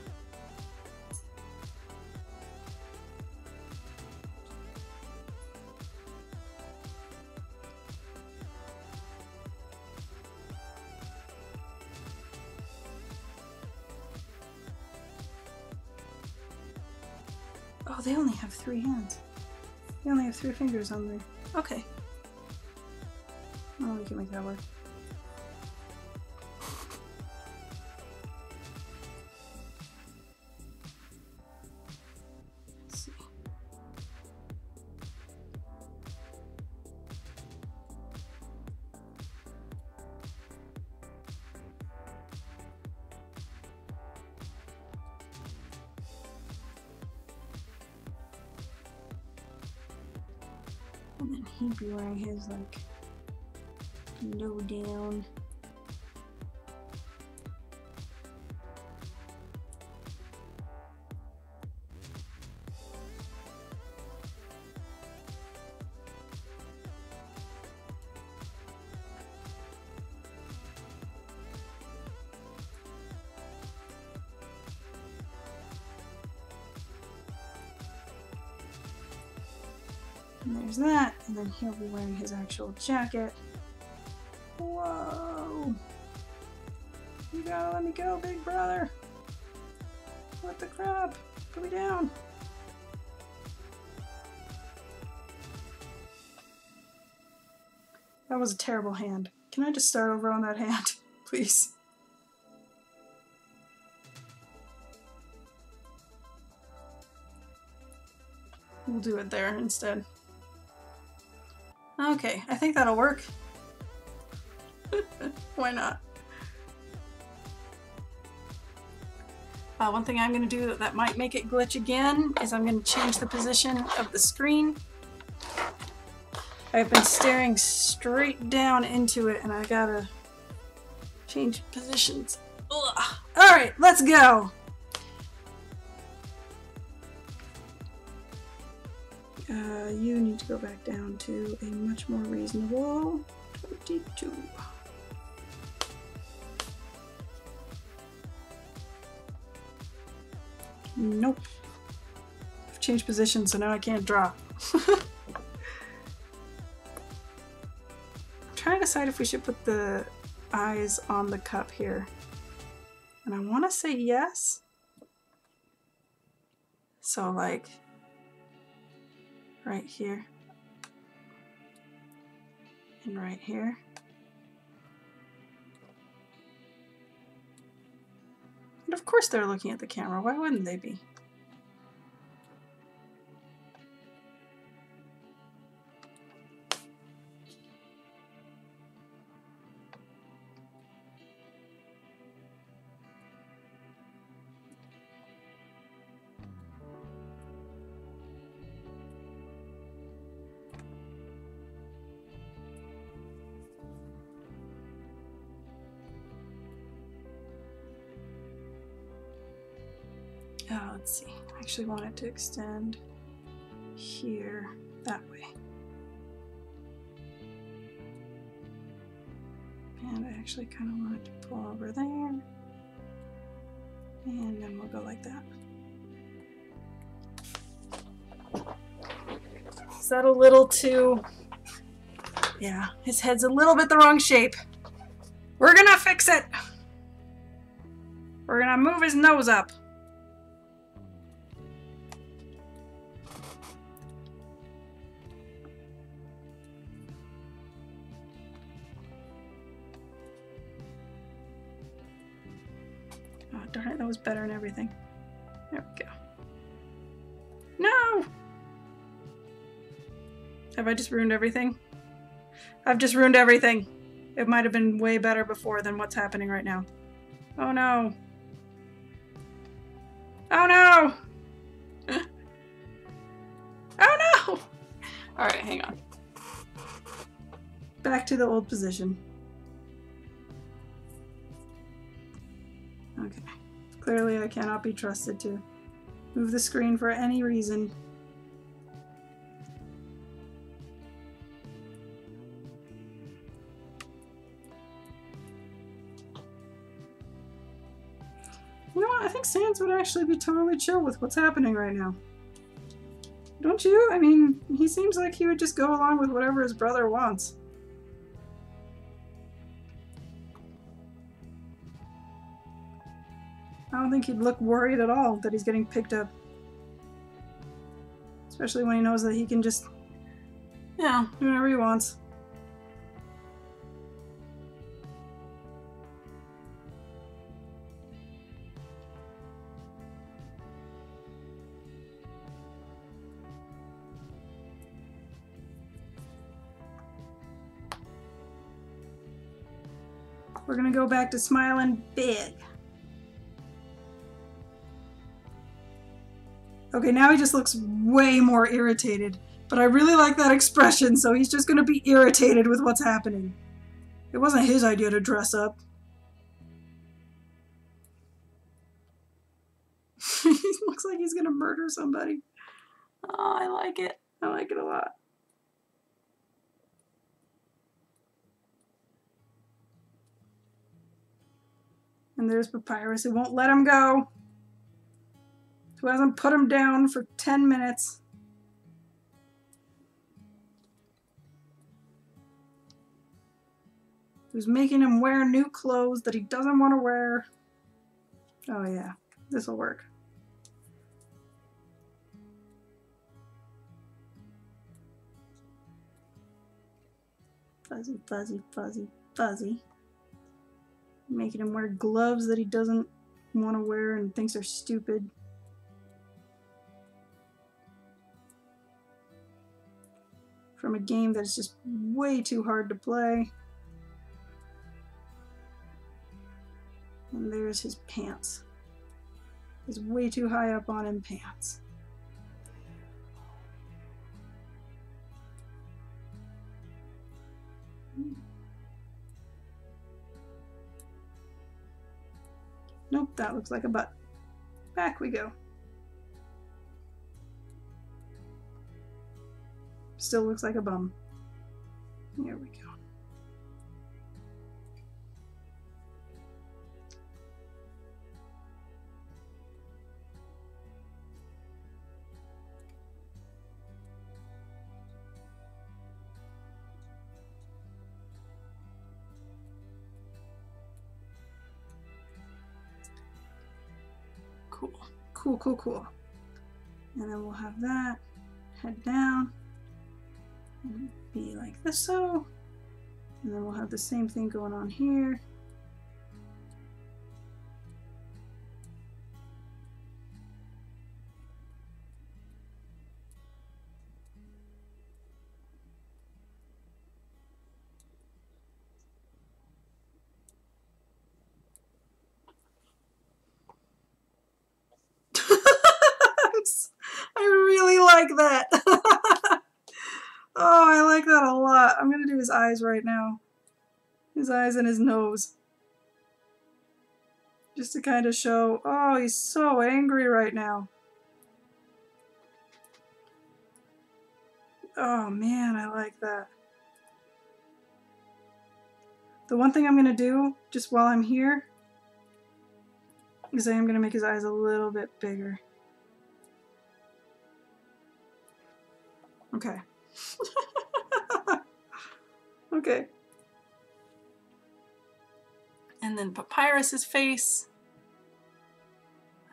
Oh, they only have 3 hands. They only have 3 fingers on there. Okay. Oh, we can make that work. Let's see. And then he'd be wearing his, like, low down. And there's that, and then he'll be wearing his actual jacket. Whoa! You gotta let me go, big brother! What the crap? Put me down! That was a terrible hand. Can I just start over on that hand? Please. We'll do it there instead. Okay, I think that'll work. Why not? One thing I'm going to do that might make it glitch again is I'm going to change the position of the screen. I've been staring straight down into it and I gotta change positions. Alright, let's go! You need to go back down to a much more reasonable 22. Nope. I've changed positions, so now I can't draw. I'm trying to decide if we should put the eyes on the cup here. And I want to say yes. So like right here and right here. And of course they're looking at the camera. Why wouldn't they be? Oh, let's see. I actually want it to extend here, that way. And I actually kind of want it to pull over there. And then we'll go like that. Is that a little too... Yeah, his head's a little bit the wrong shape. We're gonna fix it! We're gonna move his nose up. Oh, darn it, that was better than everything. There we go. No! Have I just ruined everything? I've just ruined everything. It might have been way better before than what's happening right now. Oh no. Oh no! Oh no! Alright, hang on. Back to the old position. Okay. Clearly I cannot be trusted to move the screen for any reason. You know what? I think Sans would actually be totally chill with what's happening right now. Don't you? I mean, he seems like he would just go along with whatever his brother wants. I don't think he'd look worried at all that he's getting picked up. Especially when he knows that he can just, yeah, do whatever he wants. We're gonna go back to smiling big. Okay, now he just looks way more irritated. But I really like that expression, so he's just gonna be irritated with what's happening. It wasn't his idea to dress up. He looks like he's gonna murder somebody. Oh, I like it. I like it a lot. And there's Papyrus, who won't let him go. Who hasn't put him down for 10 minutes. Who's making him wear new clothes that he doesn't want to wear. Oh yeah, this'll work. Fuzzy, fuzzy, fuzzy, fuzzy. Making him wear gloves that he doesn't want to wear and thinks are stupid. From a game that is just way too hard to play. And there's his pants. His way too high up on him pants. Nope, that looks like a butt. Back we go. Still looks like a bum. Here we go. Cool. Cool, cool, cool. And then we'll have that head down and be like this, so. And then we'll have the same thing going on here. like that. Oh, I like that a lot. I'm gonna do his eyes right now. His eyes and his nose. Just to kind of show, oh, he's so angry right now. Oh man, I like that. The one thing I'm gonna do, just while I'm here, is I am gonna make his eyes a little bit bigger. Okay. Okay. And then Papyrus's face.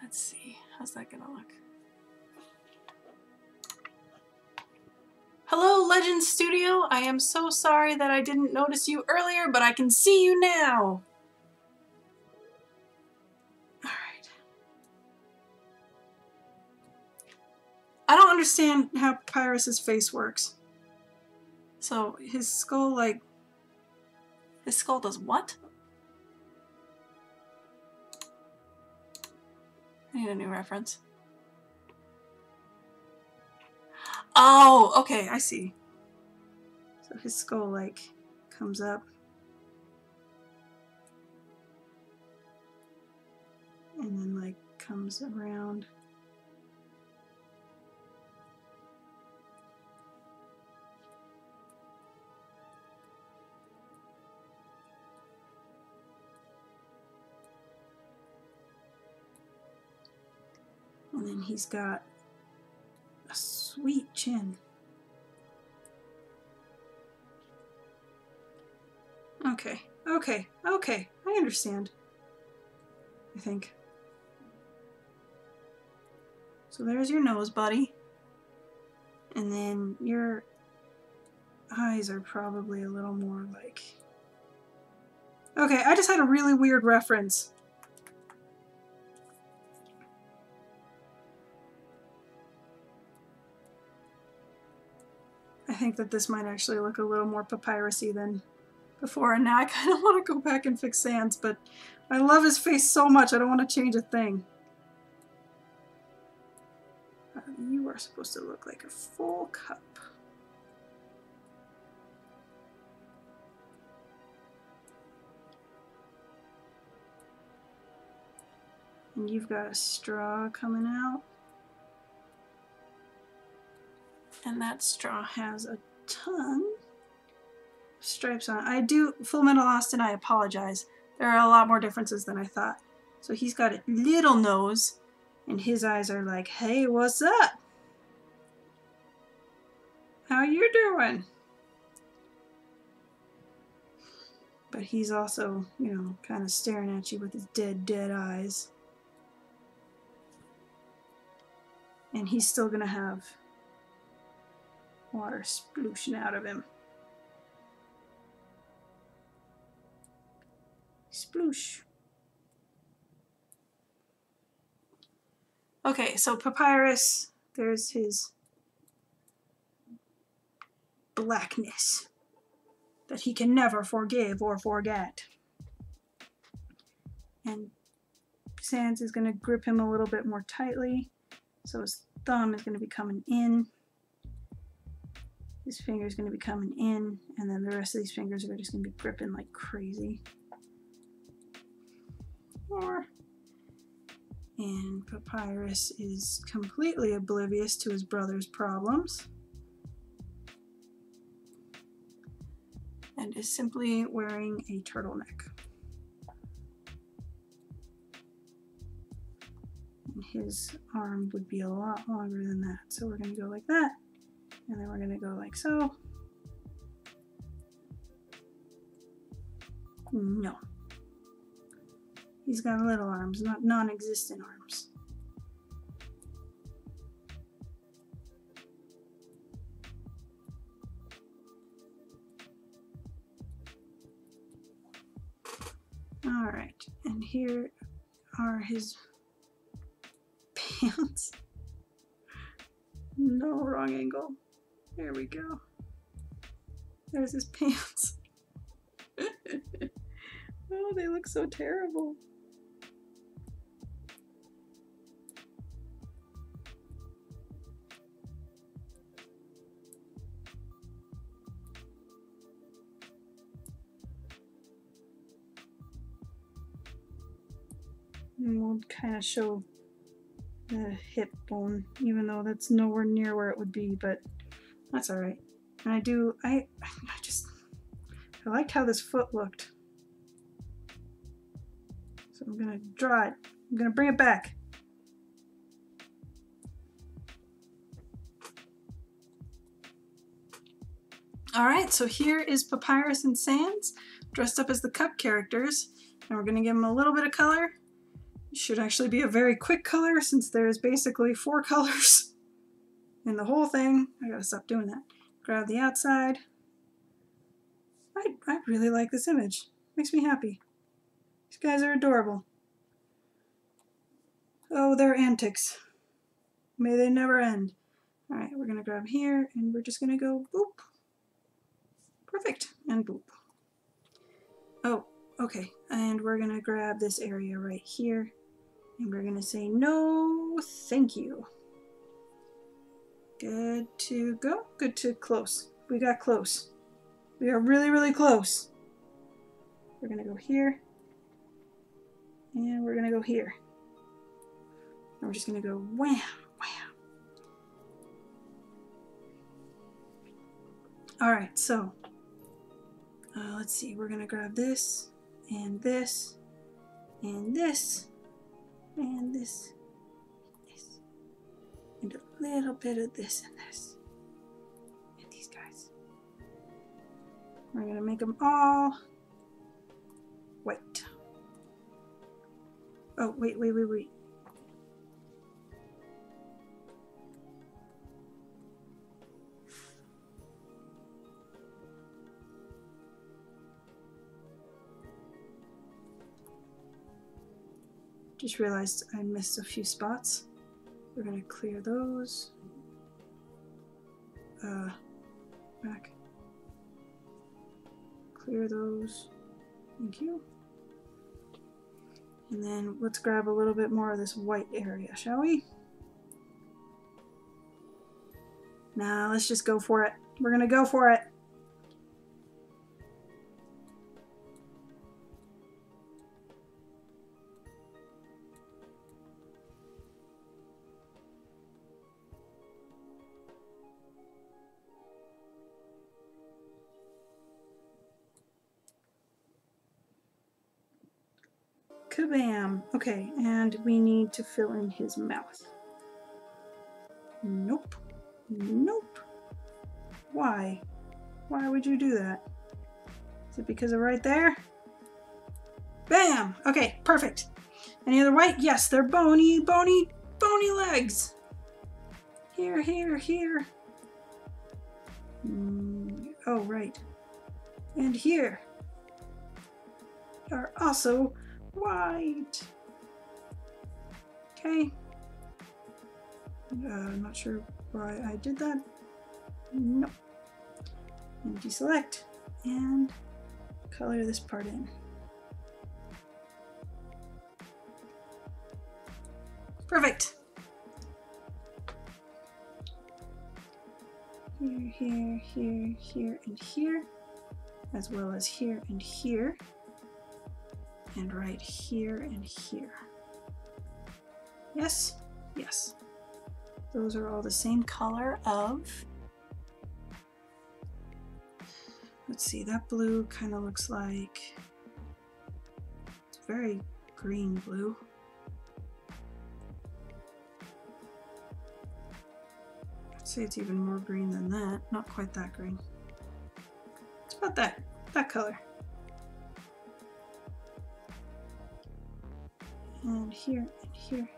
Let's see, how's that gonna look? Hello, Legend Studio. I am so sorry that I didn't notice you earlier, but I can see you now. All right. I don't understand how Papyrus's face works. So his skull, like, his skull does what? I need a new reference. Oh, okay, I see. So his skull, like, comes up. And then, like, comes around. And then he's got a sweet chin. Okay, okay, okay. I understand. I think. So there's your nose, buddy. And then your eyes are probably a little more like... Okay, I just had a really weird reference. I think that this might actually look a little more papyrusy than before, and now I kind of want to go back and fix Sans, but I love his face so much I don't want to change a thing. You are supposed to look like a full cup. And you've got a straw coming out. And that straw has a ton of stripes on it. I do, Full Metal Austin, I apologize. There are a lot more differences than I thought. So he's got a little nose, and his eyes are like, hey, what's up? How you doing? But he's also, you know, kind of staring at you with his dead eyes. And he's still gonna have water splooshing out of him. Sploosh. Okay, so Papyrus, there's his blackness that he can never forgive or forget. And Sans is going to grip him a little bit more tightly, so his thumb is going to be coming in, his finger is going to be coming in, and then the rest of these fingers are just going to be gripping like crazy. And Papyrus is completely oblivious to his brother's problems and is simply wearing a turtleneck. And his arm would be a lot longer than that. So we're going to go like that, and then we're going to go like so. No. He's got little arms, not non-existent arms. Alright, and here are his pants. No, wrong angle. There we go. There's his pants. Oh, they look so terrible. And we'll kind of show the hip bone, even though that's nowhere near where it would be, but that's all right. And I liked how this foot looked. So I'm gonna draw it. I'm gonna bring it back. All right, so here is Papyrus and Sans dressed up as the cup characters, and we're gonna give them a little bit of color. It should actually be a very quick color since there's basically 4 colors in the whole thing. I gotta stop doing that. Grab the outside. I really like this image. Makes me happy. These guys are adorable. Oh, their antics. May they never end. All right, we're gonna grab here and we're just gonna go boop. Perfect, and boop. Oh, okay, and we're gonna grab this area right here and we're gonna say no, thank you. Good to go, good to close. We got close. We are really, really close. We're gonna go here and we're gonna go here. And we're just gonna go wham, wham. All right, so let's see, we're gonna grab this and this and this and this, and a little bit of this and this, and these guys. We're gonna make them all white. Oh, wait. Just realized I missed a few spots. We're gonna clear those. Back. Clear those. Thank you. And then let's grab a little bit more of this white area, shall we? Nah, let's just go for it. We're gonna go for it. Kabam! Okay, and we need to fill in his mouth. Nope. Nope. Why? Why would you do that? Is it because of right there? Bam! Okay, perfect. Any other white? Yes, they're bony legs. Here. Oh, right. And here are also white. Okay. I'm not sure why I did that. Nope. And deselect and color this part in. Perfect. Here, and here, as well as here and here, and right here and here. Yes, yes. Those are all the same color of, let's see, that blue kind of looks like, it's very green blue. I'd say it's even more green than that, not quite that green. It's about that color. And here and here.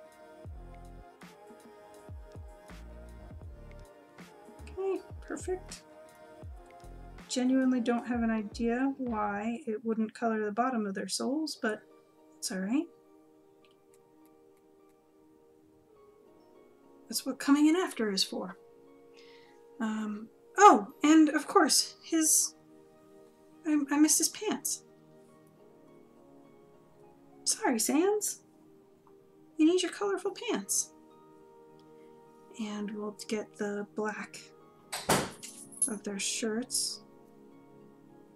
Okay, perfect. Genuinely don't have an idea why it wouldn't color the bottom of their soles, but it's all right. That's what coming in after is for. Oh, and of course, I missed his pants. Sorry, Sans. You need your colorful pants. And we'll get the black of their shirts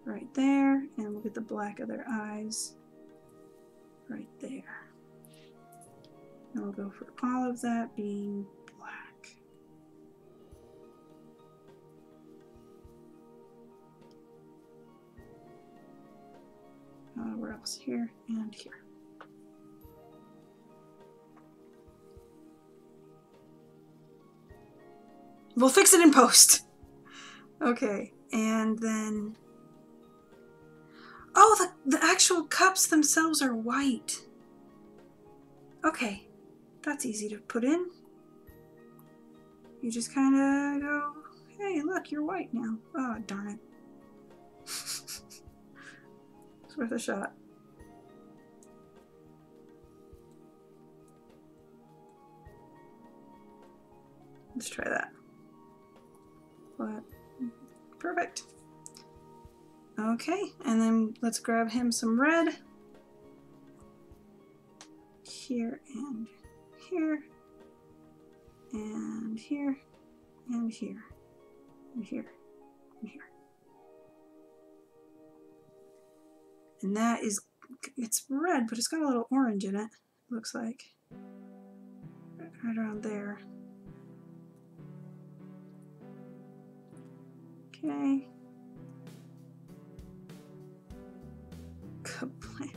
right there, and we'll get the black of their eyes right there. I'll go for all of that being black. Where else? Here and here. We'll fix it in post. Okay, and then... Oh, the actual cups themselves are white. Okay, that's easy to put in. You just kind of go, hey, look, you're white now. Oh, darn it. It's worth a shot. Let's try that. What? Perfect. Okay, and then let's grab him some red. Here and here. And here. And here. And here. And here. And that is, it's red, but it's got a little orange in it, looks like. Right around there. Okay. Kablam.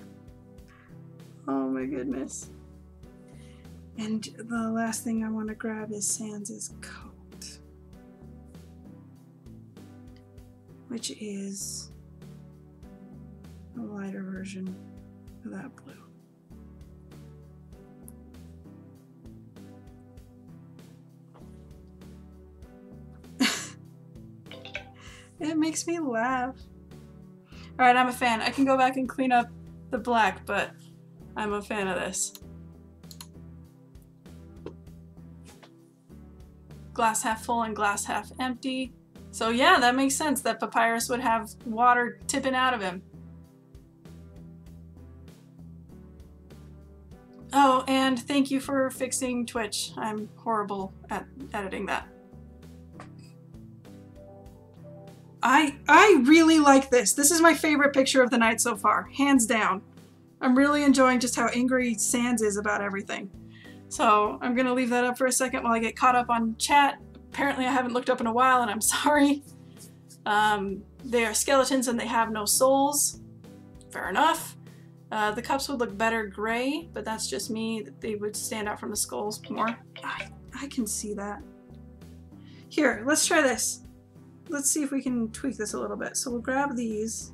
Oh my goodness. And the last thing I want to grab is Sans' coat, which is a lighter version of that blue. It makes me laugh. Alright, I'm a fan. I can go back and clean up the black, but I'm a fan of this. Glass half full and glass half empty. So yeah, that makes sense that Papyrus would have water tipping out of him. Oh, and thank you for fixing Twitch. I'm horrible at editing that. I really like this. This is my favorite picture of the night so far, hands down. I'm really enjoying just how angry Sans is about everything. So I'm gonna leave that up for a second while I get caught up on chat. Apparently I haven't looked up in a while and I'm sorry. They are skeletons and they have no souls. Fair enough. The cups would look better gray, but that's just me. They would stand out from the skulls more. I can see that. Here, let's try this. Let's see if we can tweak this a little bit. So we'll grab these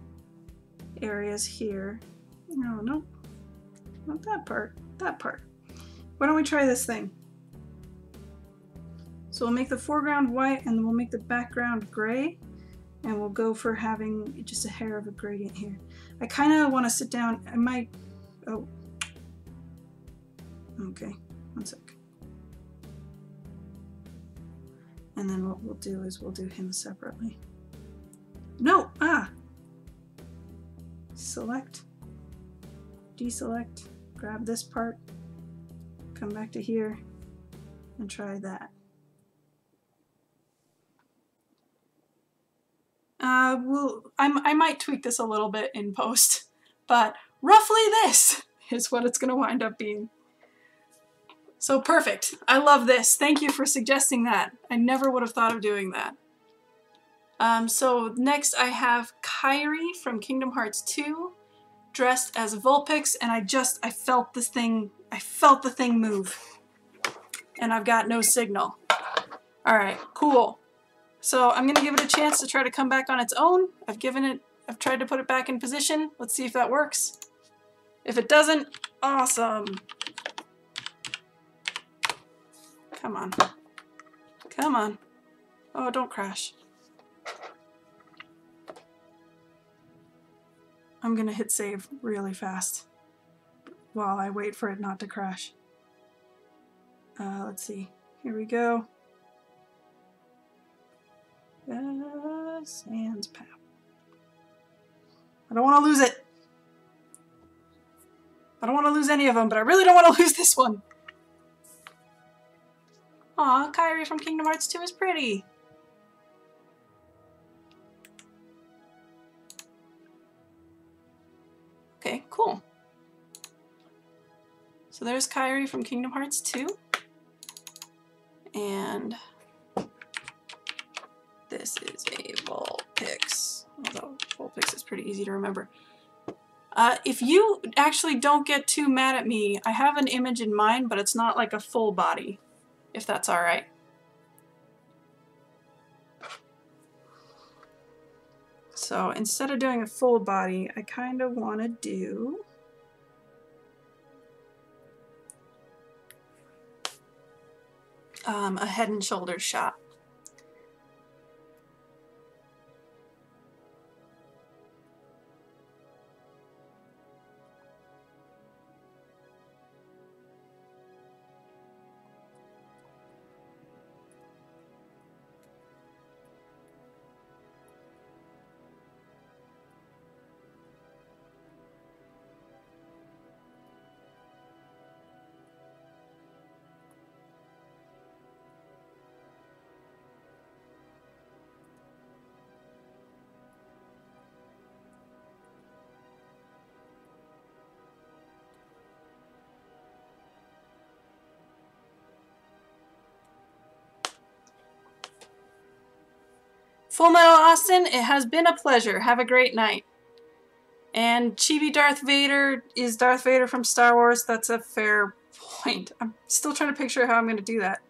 areas here. No, nope. Not that part. That part. Why don't we try this thing? So we'll make the foreground white and then we'll make the background gray. And we'll go for having just a hair of a gradient here. I kind of want to sit down. I might... Oh. Okay. One sec. And then what we'll do is we'll do him separately. No! Ah! Select. Deselect. Grab this part. Come back to here. And try that. I might tweak this a little bit in post, but roughly this is what it's going to wind up being. So perfect. I love this. Thank you for suggesting that. I never would have thought of doing that. So next I have Kairi from Kingdom Hearts 2, dressed as Vulpix, and I felt this thing, I felt the thing move. And I've got no signal. Alright, cool. So I'm gonna give it a chance to try to come back on its own. I've tried to put it back in position. Let's see if that works. If it doesn't, awesome. Come on. Come on. Oh, don't crash. I'm gonna hit save really fast while I wait for it not to crash. Let's see. Here we go. Sans Pap. I don't want to lose it. I don't want to lose any of them, but I really don't want to lose this one. Aw, Kairi from Kingdom Hearts 2 is pretty. Okay, cool. So there's Kairi from Kingdom Hearts 2. And this is a Vulpix. Although Vulpix is pretty easy to remember. If you actually don't get too mad at me, I have an image in mind, but it's not like a full body, if that's alright. So instead of doing a full body, I kind of want to do a head and shoulders shot. Full Metal Austin, it has been a pleasure. Have a great night. And Chibi Darth Vader is Darth Vader from Star Wars. That's a fair point. I'm still trying to picture how I'm going to do that.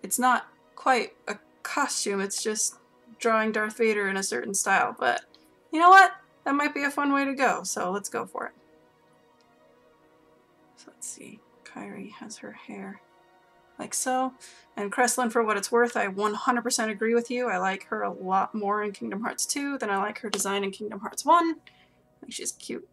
It's not quite a costume, it's just drawing Darth Vader in a certain style. But you know what? That might be a fun way to go, so let's go for it. So let's see. Kairi has her hair like so. And Kreslin, for what it's worth, I 100% agree with you. I like her a lot more in Kingdom Hearts 2 than I like her design in Kingdom Hearts 1. I think she's cute.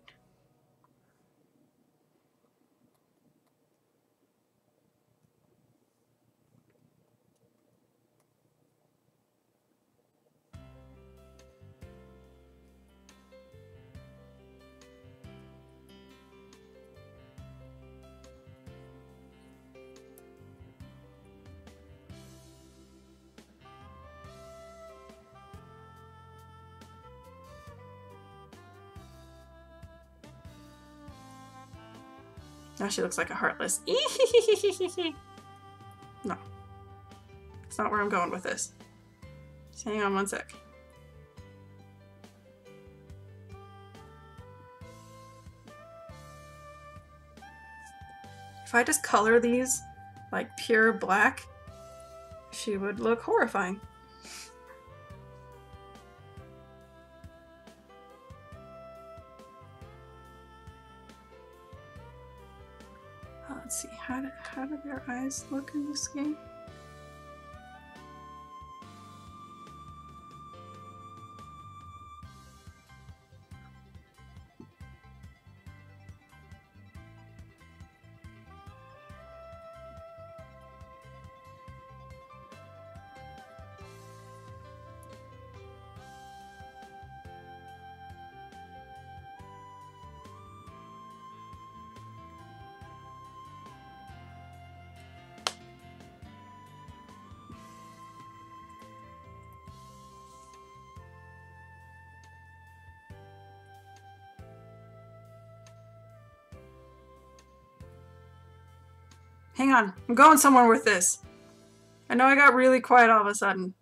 Now she looks like a Heartless. No. That's not where I'm going with this. Just hang on one sec. If I just color these like pure black, she would look horrifying. Let's see, how do their eyes look in this game? Hang on, I'm going somewhere with this. I know I got really quiet all of a sudden.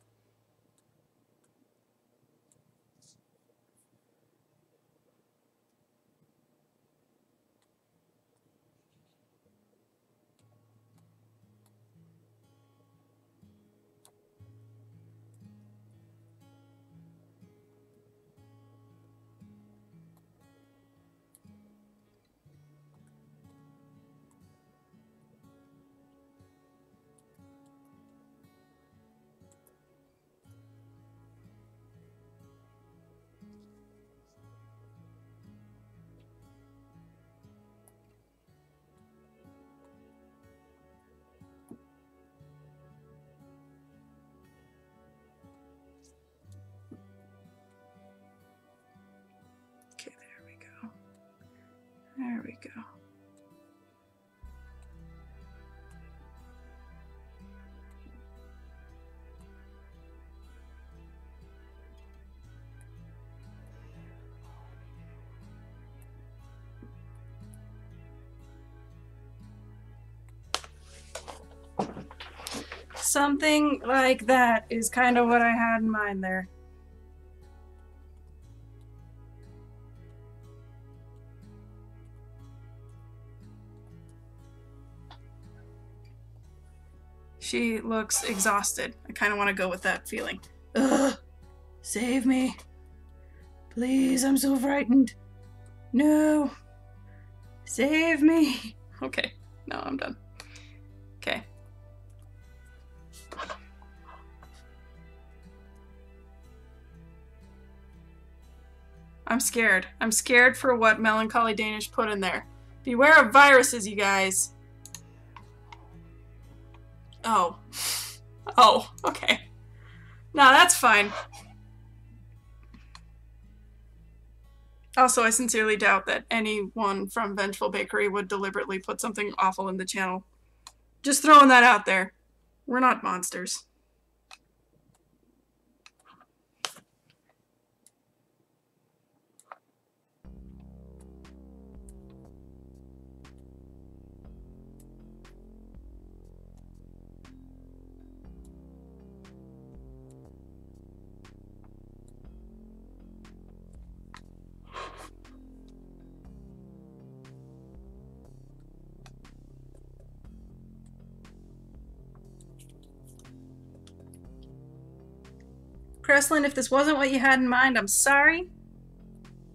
Okay, there we go. There we go. Something like that is kind of what I had in mind there. She looks exhausted. I kind of want to go with that feeling. Ugh! Save me. Please, I'm so frightened. No. Save me. Okay, no, I'm done. Okay. I'm scared. I'm scared for what Melancholy Danish put in there. Beware of viruses, you guys. Oh. Oh, okay. No, that's fine. Also, I sincerely doubt that anyone from Vengeful Bakery would deliberately put something awful in the channel. Just throwing that out there. We're not monsters. Kreslin, if this wasn't what you had in mind, I'm sorry.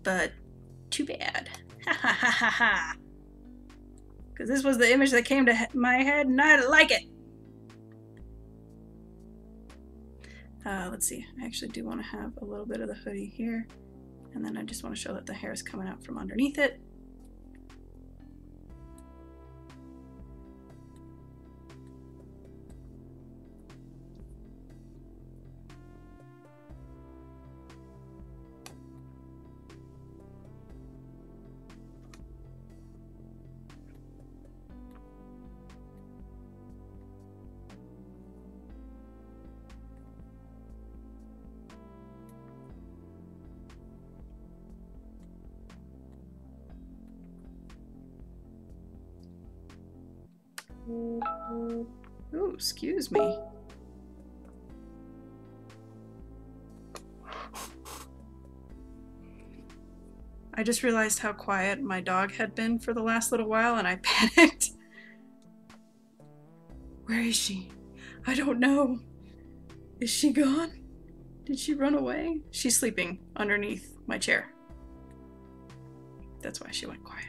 But too bad. Ha ha ha ha ha. Because this was the image that came to my head and I like it. Let's see. I actually do want to have a little bit of the hoodie here. And then I just want to show that the hair is coming out from underneath it. Ooh, excuse me. I just realized how quiet my dog had been for the last little while and I panicked. Where is she? I don't know. Is she gone? Did she run away? She's sleeping underneath my chair. That's why she went quiet.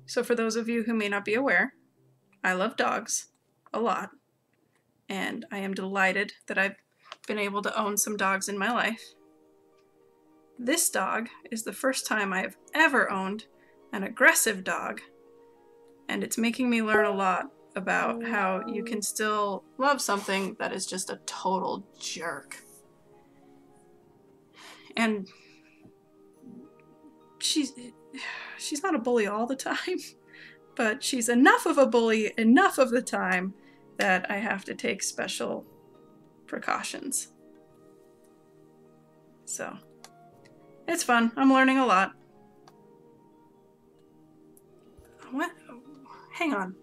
So for those of you who may not be aware, I love dogs a lot, and I am delighted that I've been able to own some dogs in my life. This dog is the first time I have ever owned an aggressive dog, and it's making me learn a lot about how you can still love something that is just a total jerk. And she's not a bully all the time, but she's enough of a bully enough of the time that I have to take special precautions. So, it's fun. I'm learning a lot. What? Hang on.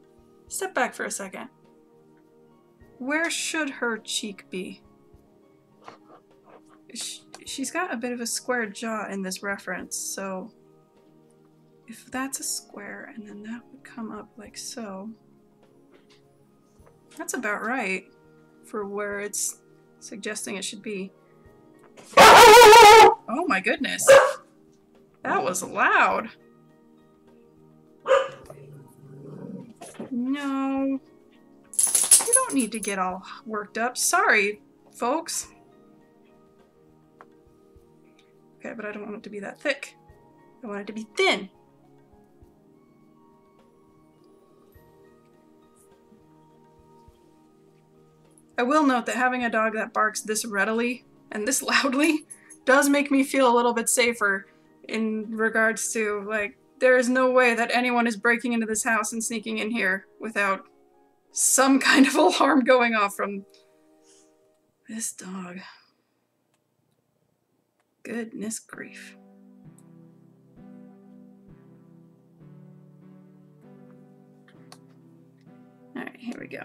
Step back for a second. Where should her cheek be? She's got a bit of a square jaw in this reference, so if that's a square and then that would come up like so, that's about right for where it's suggesting it should be. Oh my goodness. That was loud. No. You don't need to get all worked up. Sorry, folks. Okay, but I don't want it to be that thick. I want it to be thin. I will note that having a dog that barks this readily and this loudly does make me feel a little bit safer in regards to, like, there is no way that anyone is breaking into this house and sneaking in here without some kind of alarm going off from this dog. Goodness grief. All right, here we go.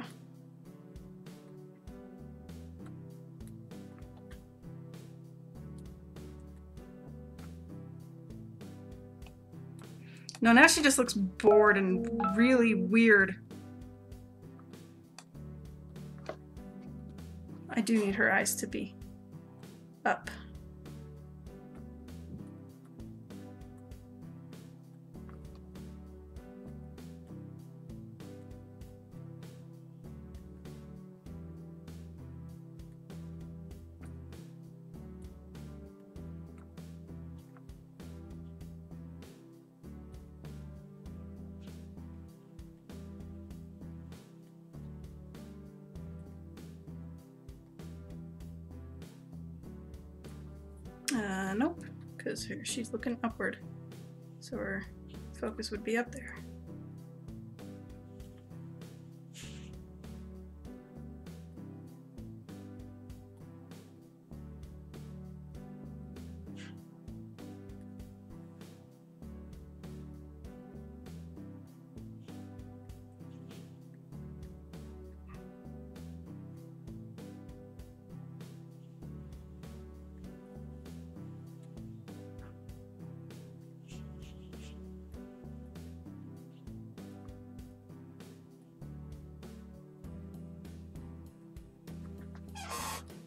No, now she just looks bored and really weird. I do need her eyes to be up. Nope, because she's looking upward, so her focus would be up there.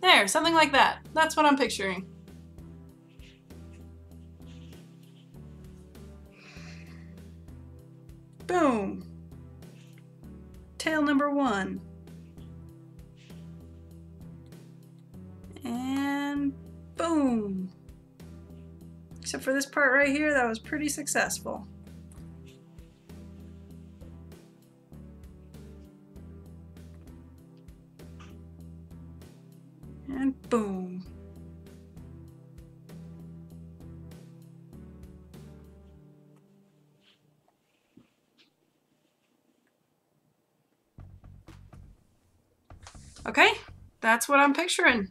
There, something like that. That's what I'm picturing. Boom. Tail number 1. And boom. Except for this part right here, that was pretty successful. And boom. Okay, that's what I'm picturing.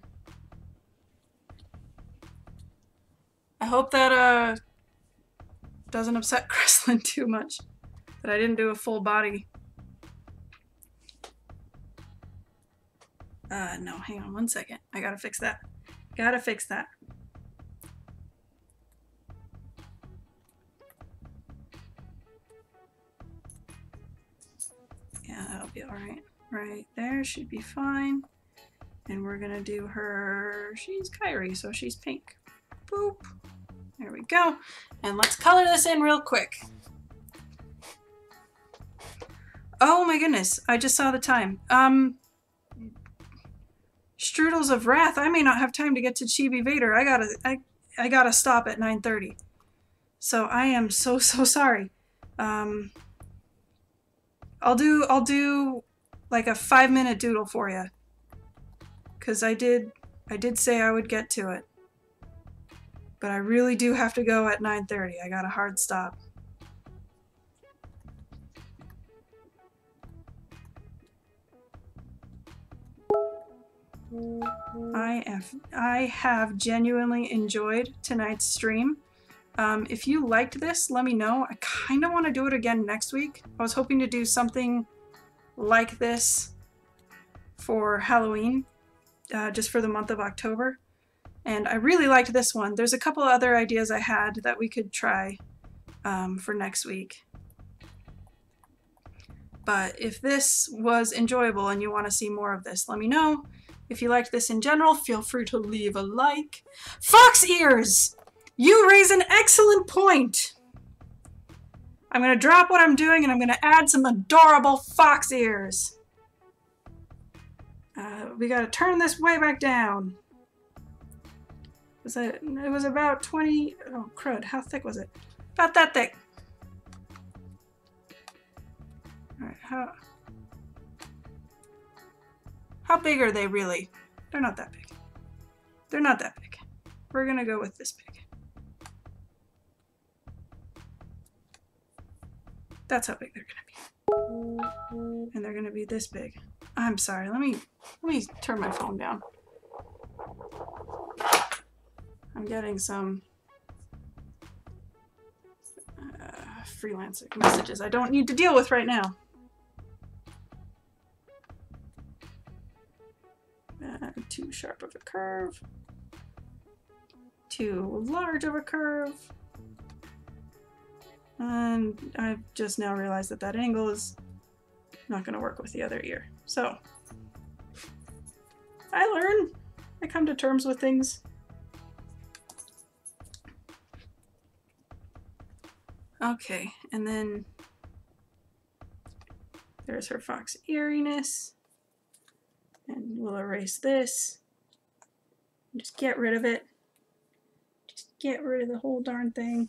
I hope that doesn't upset Kreslin too much that I didn't do a full body. No, hang on one second. I gotta fix that. Gotta fix that. Yeah, that'll be alright. Right there should be fine. And we're gonna do her, she's Kyrie, so she's pink. Boop. There we go. And let's color this in real quick. Oh my goodness, I just saw the time. Strudels of Wrath, I may not have time to get to Chibi Vader. I gotta stop at 9:30. So I am so sorry. I'll do like a 5-minute doodle for you. Cause I did say I would get to it. But I really do have to go at 9:30. I got a hard stop. I have genuinely enjoyed tonight's stream. If you liked this, let me know. I kind of want to do it again next week. I was hoping to do something like this for Halloween, just for the month of October. And I really liked this one. There's a couple other ideas I had that we could try for next week. But if this was enjoyable and you want to see more of this, let me know. If you liked this in general, feel free to leave a like. Fox ears! You raise an excellent point! I'm going to drop what I'm doing and I'm going to add some adorable fox ears. We got to turn this way back down. It was about 20... Oh, crud. How thick was it? About that thick. Alright, how big are they really? They're not that big. They're not that big. We're gonna go with this big. That's how big they're gonna be. And they're gonna be this big. I'm sorry, let me turn my phone down. I'm I'm getting some freelancing messages I don't need to deal with right now. Too sharp of a curve. Too large of a curve. And I've just now realized that that angle is not going to work with the other ear. So I learn. I come to terms with things. Okay, and then there's her fox eeriness. And we'll erase this. Just get rid of it. Just get rid of the whole darn thing.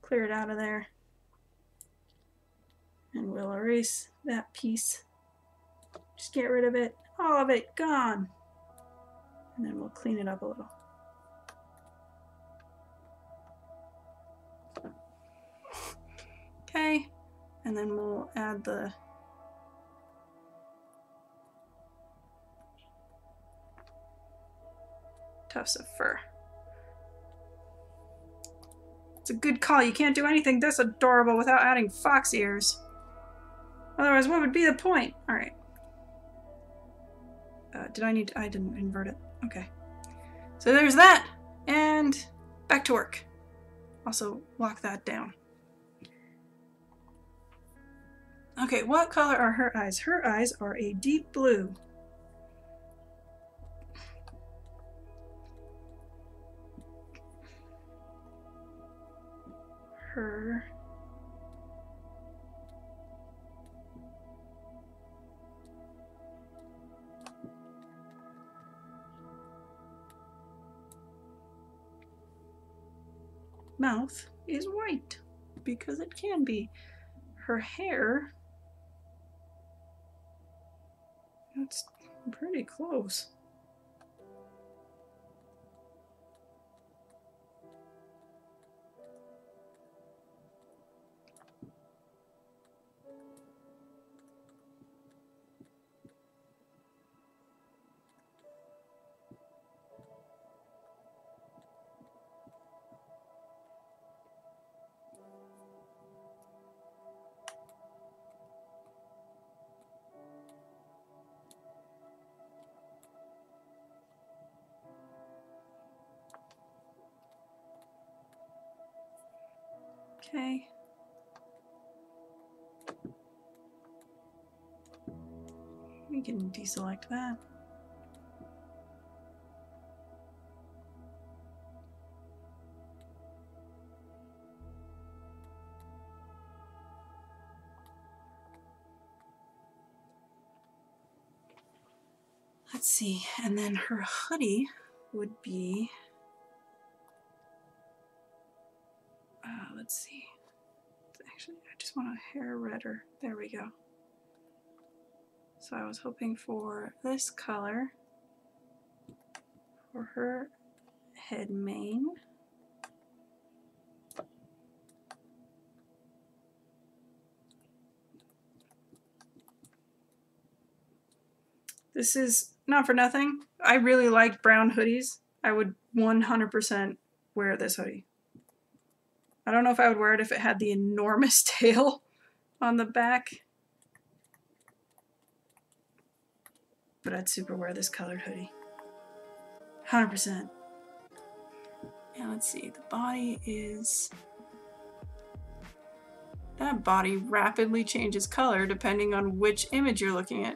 Clear it out of there. And we'll erase that piece. Just get rid of it. All of it gone. And then we'll clean it up a little. Okay. And then we'll add the tufts of fur. It's a good call. You can't do anything this adorable without adding fox ears. Otherwise, what would be the point? All right. I didn't invert it. Okay. So there's that. And back to work. Also, lock that down. Okay, what color are her eyes? Her eyes are a deep blue. Her mouth is white because it can be. Her hair, that's pretty close. Okay. We can deselect that. Let's see, and then her hoodie would be, let's see, actually I just want a hair redder. There we go. So I was hoping for this color for her head mane. This is not for nothing. I really like brown hoodies. I would 100% wear this hoodie. I don't know if I would wear it if it had the enormous tail on the back. But I'd super wear this colored hoodie. 100%. And let's see, the body is... That body rapidly changes color depending on which image you're looking at.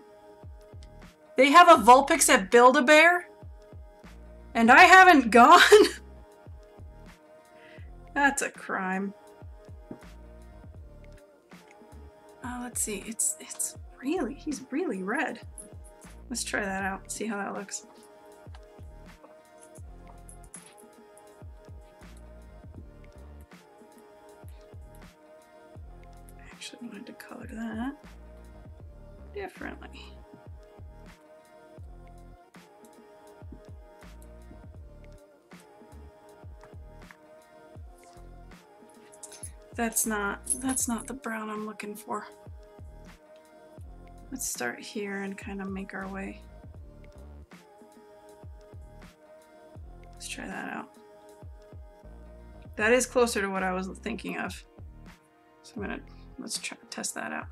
They have a Vulpix at Build-A-Bear? And I haven't gone? That's a crime. Let's see, he's really red. Let's try that out, see how that looks. I actually wanted to color that differently. That's not the brown I'm looking for. Let's start here and kind of make our way. try that out. That is closer to what I was thinking of. So let's try test that out.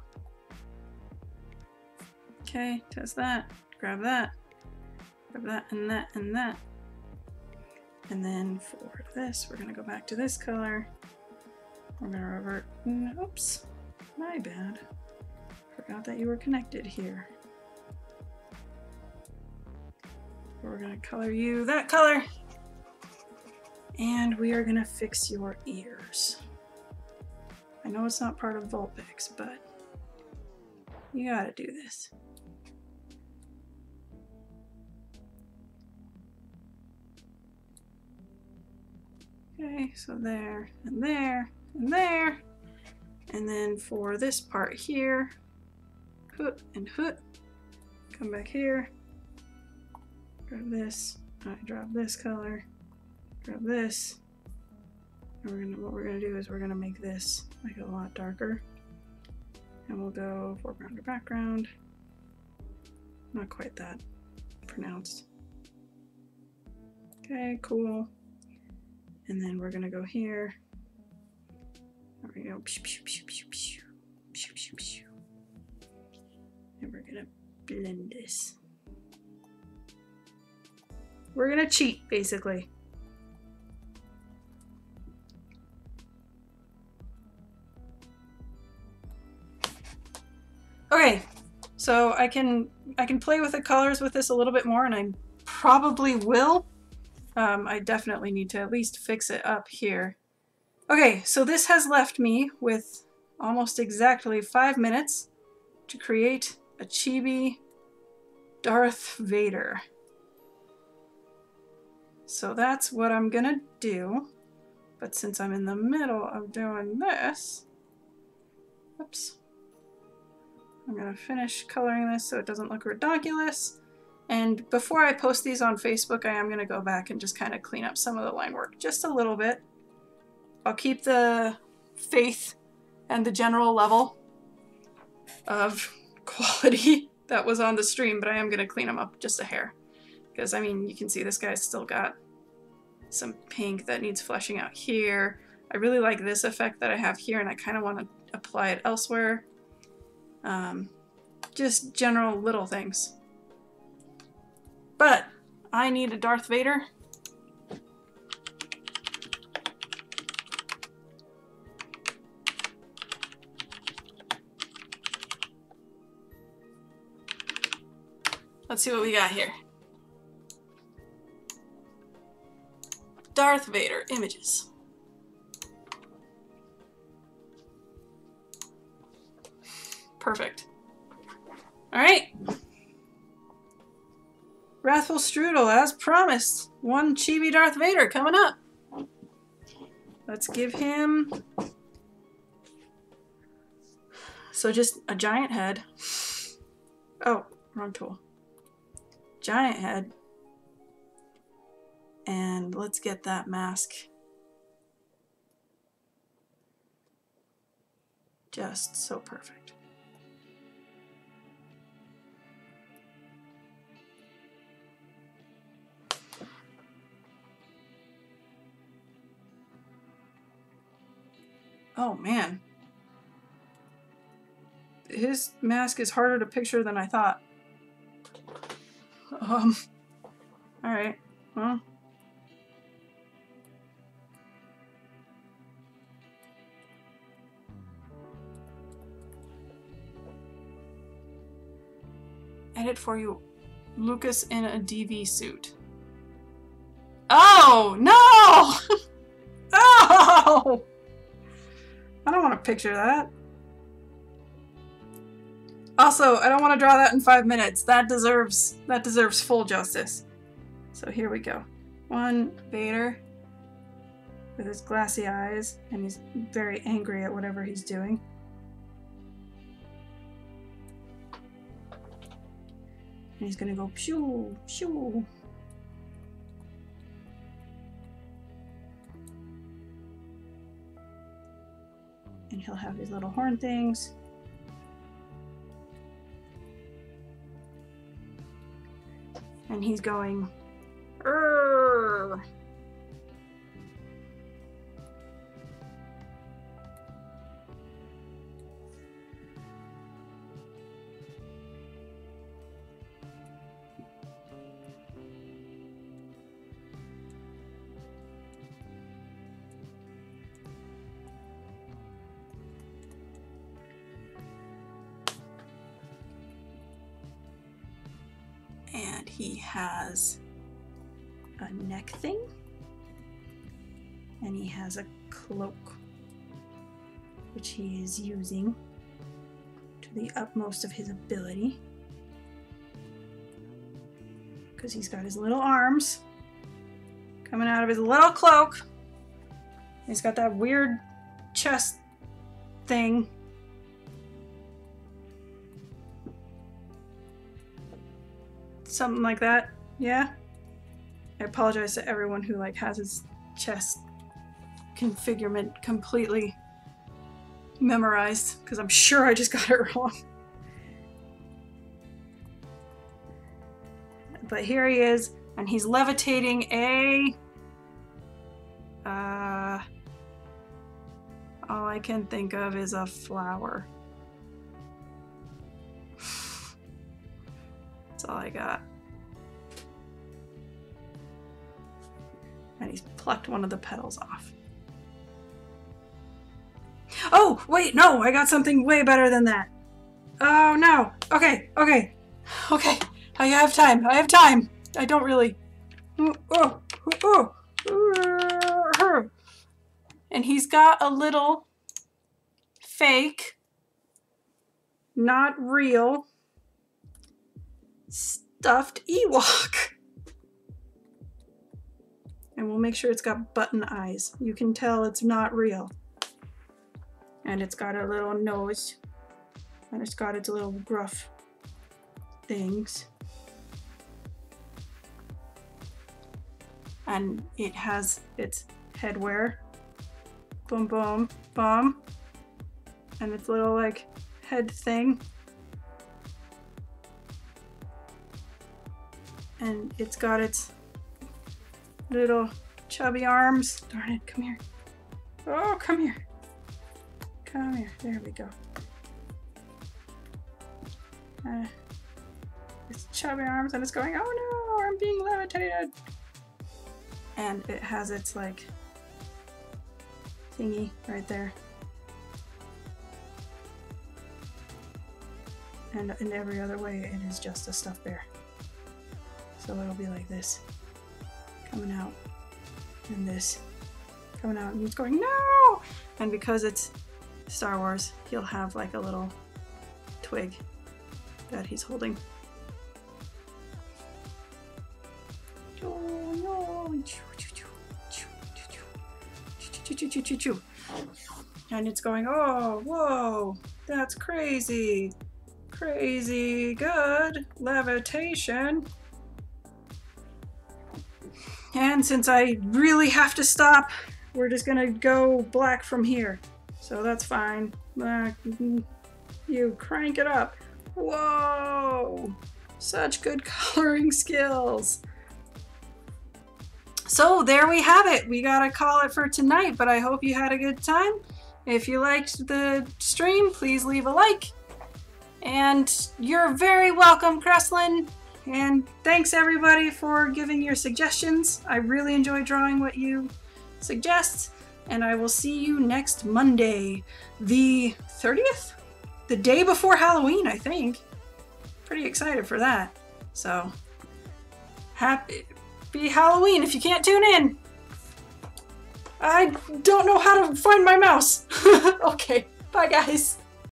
Okay, test that, grab that, and that, and that. And then for this, we're gonna go back to this color. We're gonna revert, oops, my bad. Forgot that you were connected here. We're gonna color you that color. And we are gonna fix your ears. I know it's not part of Vulpix, but you gotta do this. Okay, so there, and there, and there. And then for this part here, hoot and hoot. Come back here, grab this, I drop this color, grab this. And what we're gonna do is we're gonna make this like a lot darker. And we'll go foreground to background. Not quite that pronounced. Okay, cool. And then we're gonna go here. There we go. And we're gonna blend this. We're gonna cheat, basically. Okay, so I can play with the colors with this a little bit more, and I probably will. I definitely need to at least fix it up here. Okay, so this has left me with almost exactly 5 minutes to create a chibi Darth Vader. So that's what I'm gonna do. But since I'm in the middle of doing this, oops, I'm gonna finish coloring this so it doesn't look ridiculous. And before I post these on Facebook, I am gonna go back and just kind of clean up some of the line work just a little bit. I'll keep the faith and the general level of quality that was on the stream, but I am gonna clean them up just a hair. Because I mean, you can see this guy's still got some pink that needs fleshing out here. I really like this effect that I have here, and I kind of want to apply it elsewhere. Just general little things. But I need a Darth Vader. Let's see what we got here. Darth Vader images. Perfect. All right. Wrathful Strudel, as promised. One chibi Darth Vader coming up. Let's give him... So just a giant head. Oh, wrong tool. Giant head. And let's get that mask just so perfect. Oh man. His mask is harder to picture than I thought. Alright, well. Edit for you, Lucas in a DV suit. Oh, no! Oh! I don't want to picture that. Also, I don't want to draw that in 5 minutes. That deserves full justice. So here we go. One Vader with his glassy eyes, and he's very angry at whatever he's doing. And he's gonna go pew, pew. And he'll have these little horn things. And he's going, "Urgh." And he has a neck thing. And he has a cloak, which he is using to the utmost of his ability. Because he's got his little arms coming out of his little cloak. He's got that weird chest thing. Something like that, yeah? I apologize to everyone who like has his chest configurement completely memorized, because I'm sure I just got it wrong. But here he is, and he's levitating a... all I can think of is a flower. That's all I got. And he's plucked one of the petals off. Oh, wait, no, I got something way better than that. Oh, no. Okay. I have time. I don't really. And he's got a little fake, not real, stuffed Ewok. And we'll make sure it's got button eyes. You can tell it's not real. And it's got a little nose. And it's got its little gruff things. And it has its headwear. Boom, boom, boom. And its little, like, head thing. And it's got its little chubby arms. Darn it, come here. Oh, come here. Come here. There we go. Its chubby arms, and it's going, oh no, I'm being levitated. And it has its, like, thingy right there. And in every other way, it is just a stuffed bear. So it'll be like this. Coming out. And this. Coming out. And it's going, no! And because it's Star Wars, he'll have like a little twig that he's holding. And it's going, oh, whoa, that's crazy. Crazy good levitation. And since I really have to stop, we're just gonna go black from here. So that's fine. You crank it up. Whoa! Such good coloring skills. So there we have it. We gotta call it for tonight, but I hope you had a good time. If you liked the stream, please leave a like. And you're very welcome, Kreslin. And thanks everybody for giving your suggestions. I really enjoy drawing what you suggest. And I will see you next Monday, the 30th? The day before Halloween, I think. Pretty excited for that. So, happy Halloween if you can't tune in. I don't know how to find my mouse. Okay, bye guys.